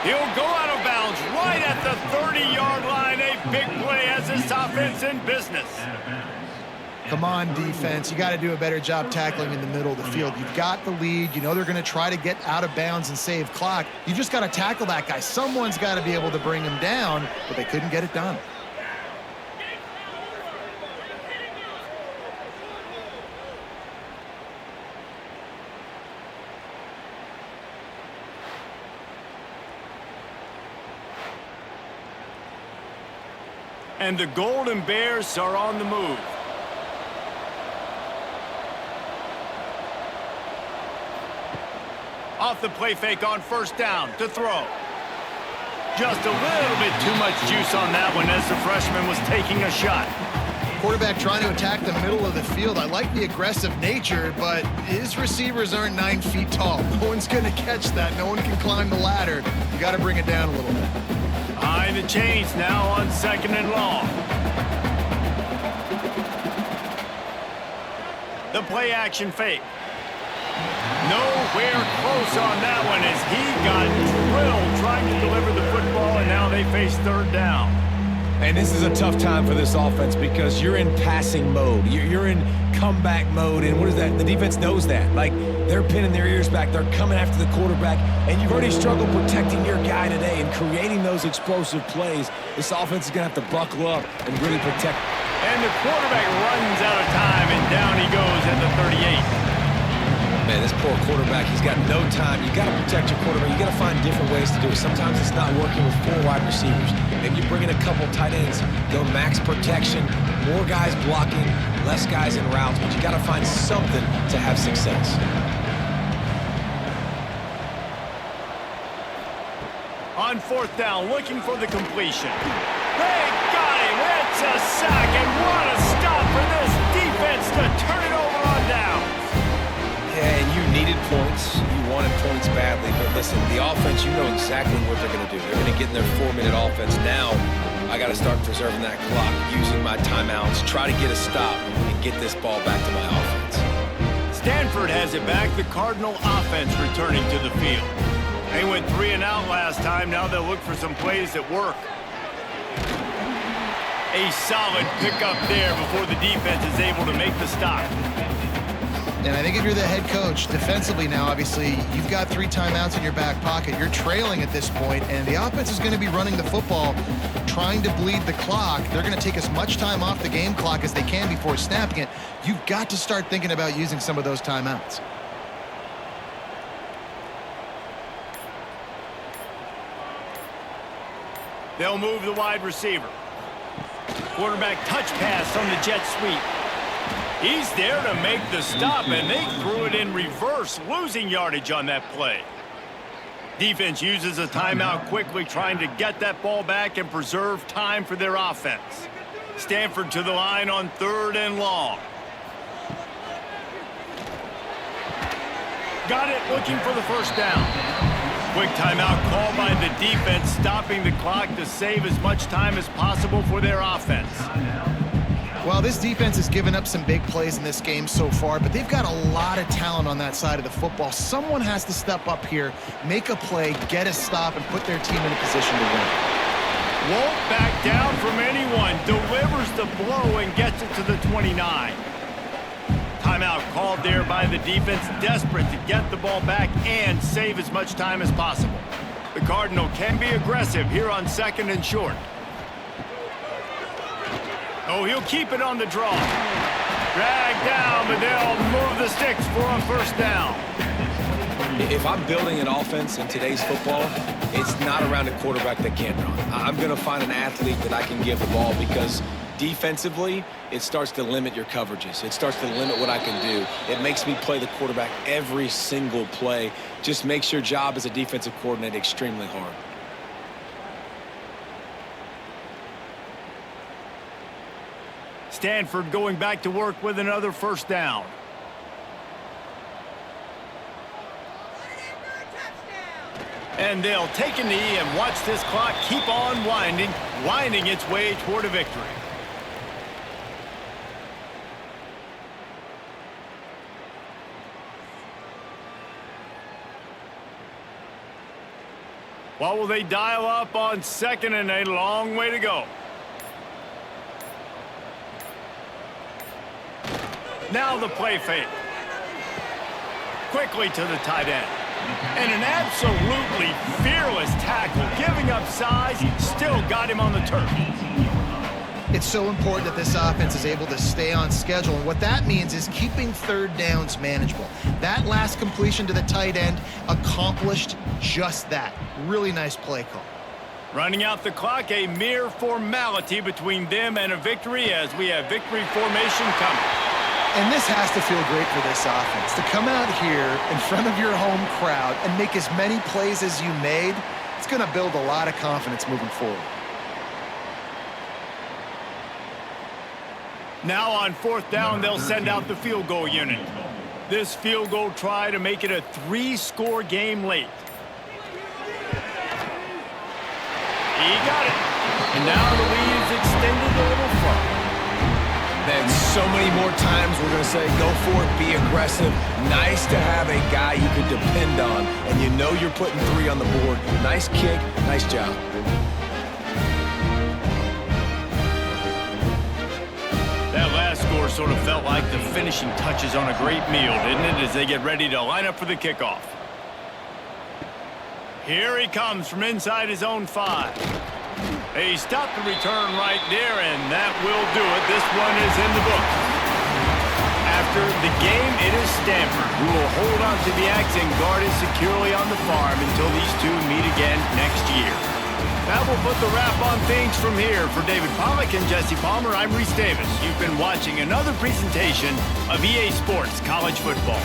A: He'll go out of bounds right at the 30-yard line. A big play as this offense in business.
C: Come on, defense. You got to do a better job tackling in the middle of the field. You've got the lead. You know they're going to try to get out of bounds and save clock. You just got to tackle that guy. Someone's got to be able to bring him down, but they couldn't get it done.
A: And the Golden Bears are on the move. Off the play fake on first down to throw. Just a little bit too much juice on that one as the freshman was taking a shot.
C: Quarterback trying to attack the middle of the field. I like the aggressive nature, but his receivers aren't 9 feet tall. No one's going to catch that. No one can climb the ladder. You got to bring it down a little bit.
A: Behind the chains now on 2nd and long. The play action fake. Nowhere close on that one as he got drilled trying to deliver the football, and now they face 3rd down.
E: And this is a tough time for this offense because you're in passing mode. You're in comeback mode, and what is that? The defense knows that. Like, they're pinning their ears back. They're coming after the quarterback, and you've already struggled protecting your guy today and creating those explosive plays. This offense is going to have to buckle up and really protect.
A: And the quarterback runs out of time, and down he goes at the 38.
B: Man, this poor quarterback, he's got no time. You got to protect your quarterback. You got to find different ways to do it. Sometimes it's not working with 4 wide receivers. Maybe you bring in a couple tight ends, go max protection, more guys blocking, less guys in routes, but you got to find something to have success.
A: On 4th down, looking for the completion. They got him. It's a sack, and what a stop for this defense to turn it over on down.
B: Yeah, and you needed points. You wanted points badly. But listen, the offense, you know exactly what they're going to do. They're going to get in their 4-minute offense. Now, I got to start preserving that clock, using my timeouts, try to get a stop, and get this ball back to my offense.
A: Stanford has it back. The Cardinal offense returning to the field. They went 3 and out last time. Now they'll look for some plays that work. A solid pickup there before the defense is able to make the stop.
C: And I think if you're the head coach, defensively now, obviously, you've got 3 timeouts in your back pocket. You're trailing at this point, and the offense is going to be running the football, trying to bleed the clock. They're going to take as much time off the game clock as they can before snapping it. You've got to start thinking about using some of those timeouts.
A: They'll move the wide receiver. Quarterback touch pass on the jet sweep. He's there to make the stop, and they threw it in reverse, losing yardage on that play. Defense uses a timeout quickly, trying to get that ball back and preserve time for their offense. Stanford to the line on 3rd and long. Got it, looking for the first down. Quick timeout called by the defense, stopping the clock to save as much time as possible for their offense.
C: Well, this defense has given up some big plays in this game so far, but they've got a lot of talent on that side of the football. Someone has to step up here, make a play, get a stop, and put their team in a position to win.
A: Won't back down from anyone, delivers the blow and gets it to the 29. Timeout called there by the defense, desperate to get the ball back and save as much time as possible. The Cardinal can be aggressive here on 2nd and short. Oh, he'll keep it on the draw. Drag down, but they'll move the sticks for a 1st down.
B: If I'm building an offense in today's football, it's not around a quarterback that can't run. I'm going to find an athlete that I can give the ball because defensively, it starts to limit your coverages. It starts to limit what I can do. It makes me play the quarterback every single play. Just makes your job as a defensive coordinator extremely hard.
A: Stanford going back to work with another 1st down. And they'll take a knee and watch this clock keep on winding its way toward a victory. What will they dial up on 2nd and a long way to go? Now the play fake. Quickly to the tight end. And an absolutely fearless tackle, giving up size, still got him on the turf.
C: It's so important that this offense is able to stay on schedule, and what that means is keeping 3rd downs manageable. That last completion to the tight end accomplished just that. Really nice play call.
A: Running out the clock, a mere formality between them and a victory as we have victory formation coming.
C: And this has to feel great for this offense. To come out here in front of your home crowd and make as many plays as you made, it's going to build a lot of confidence moving forward.
A: Now on 4th down, they'll send out the field goal unit. This field goal try to make it a 3-score game late. He got it. And now the lead is extended a little further.
E: Then so many more times we're going to say, go for it, be aggressive. Nice to have a guy you can depend on, and you know you're putting 3 on the board. Nice kick, nice job.
A: That last score sort of felt like the finishing touches on a great meal, didn't it, as they get ready to line up for the kickoff. Here he comes from inside his own 5. He stopped the return right there, and that will do it. This one is in the book. After the game, it is Stanford who will hold on to the axe and guard it securely on the farm until these two meet again next year. That will put the wrap on things from here. For David Pollack and Jesse Palmer, I'm Reese Davis. You've been watching another presentation of EA Sports College Football.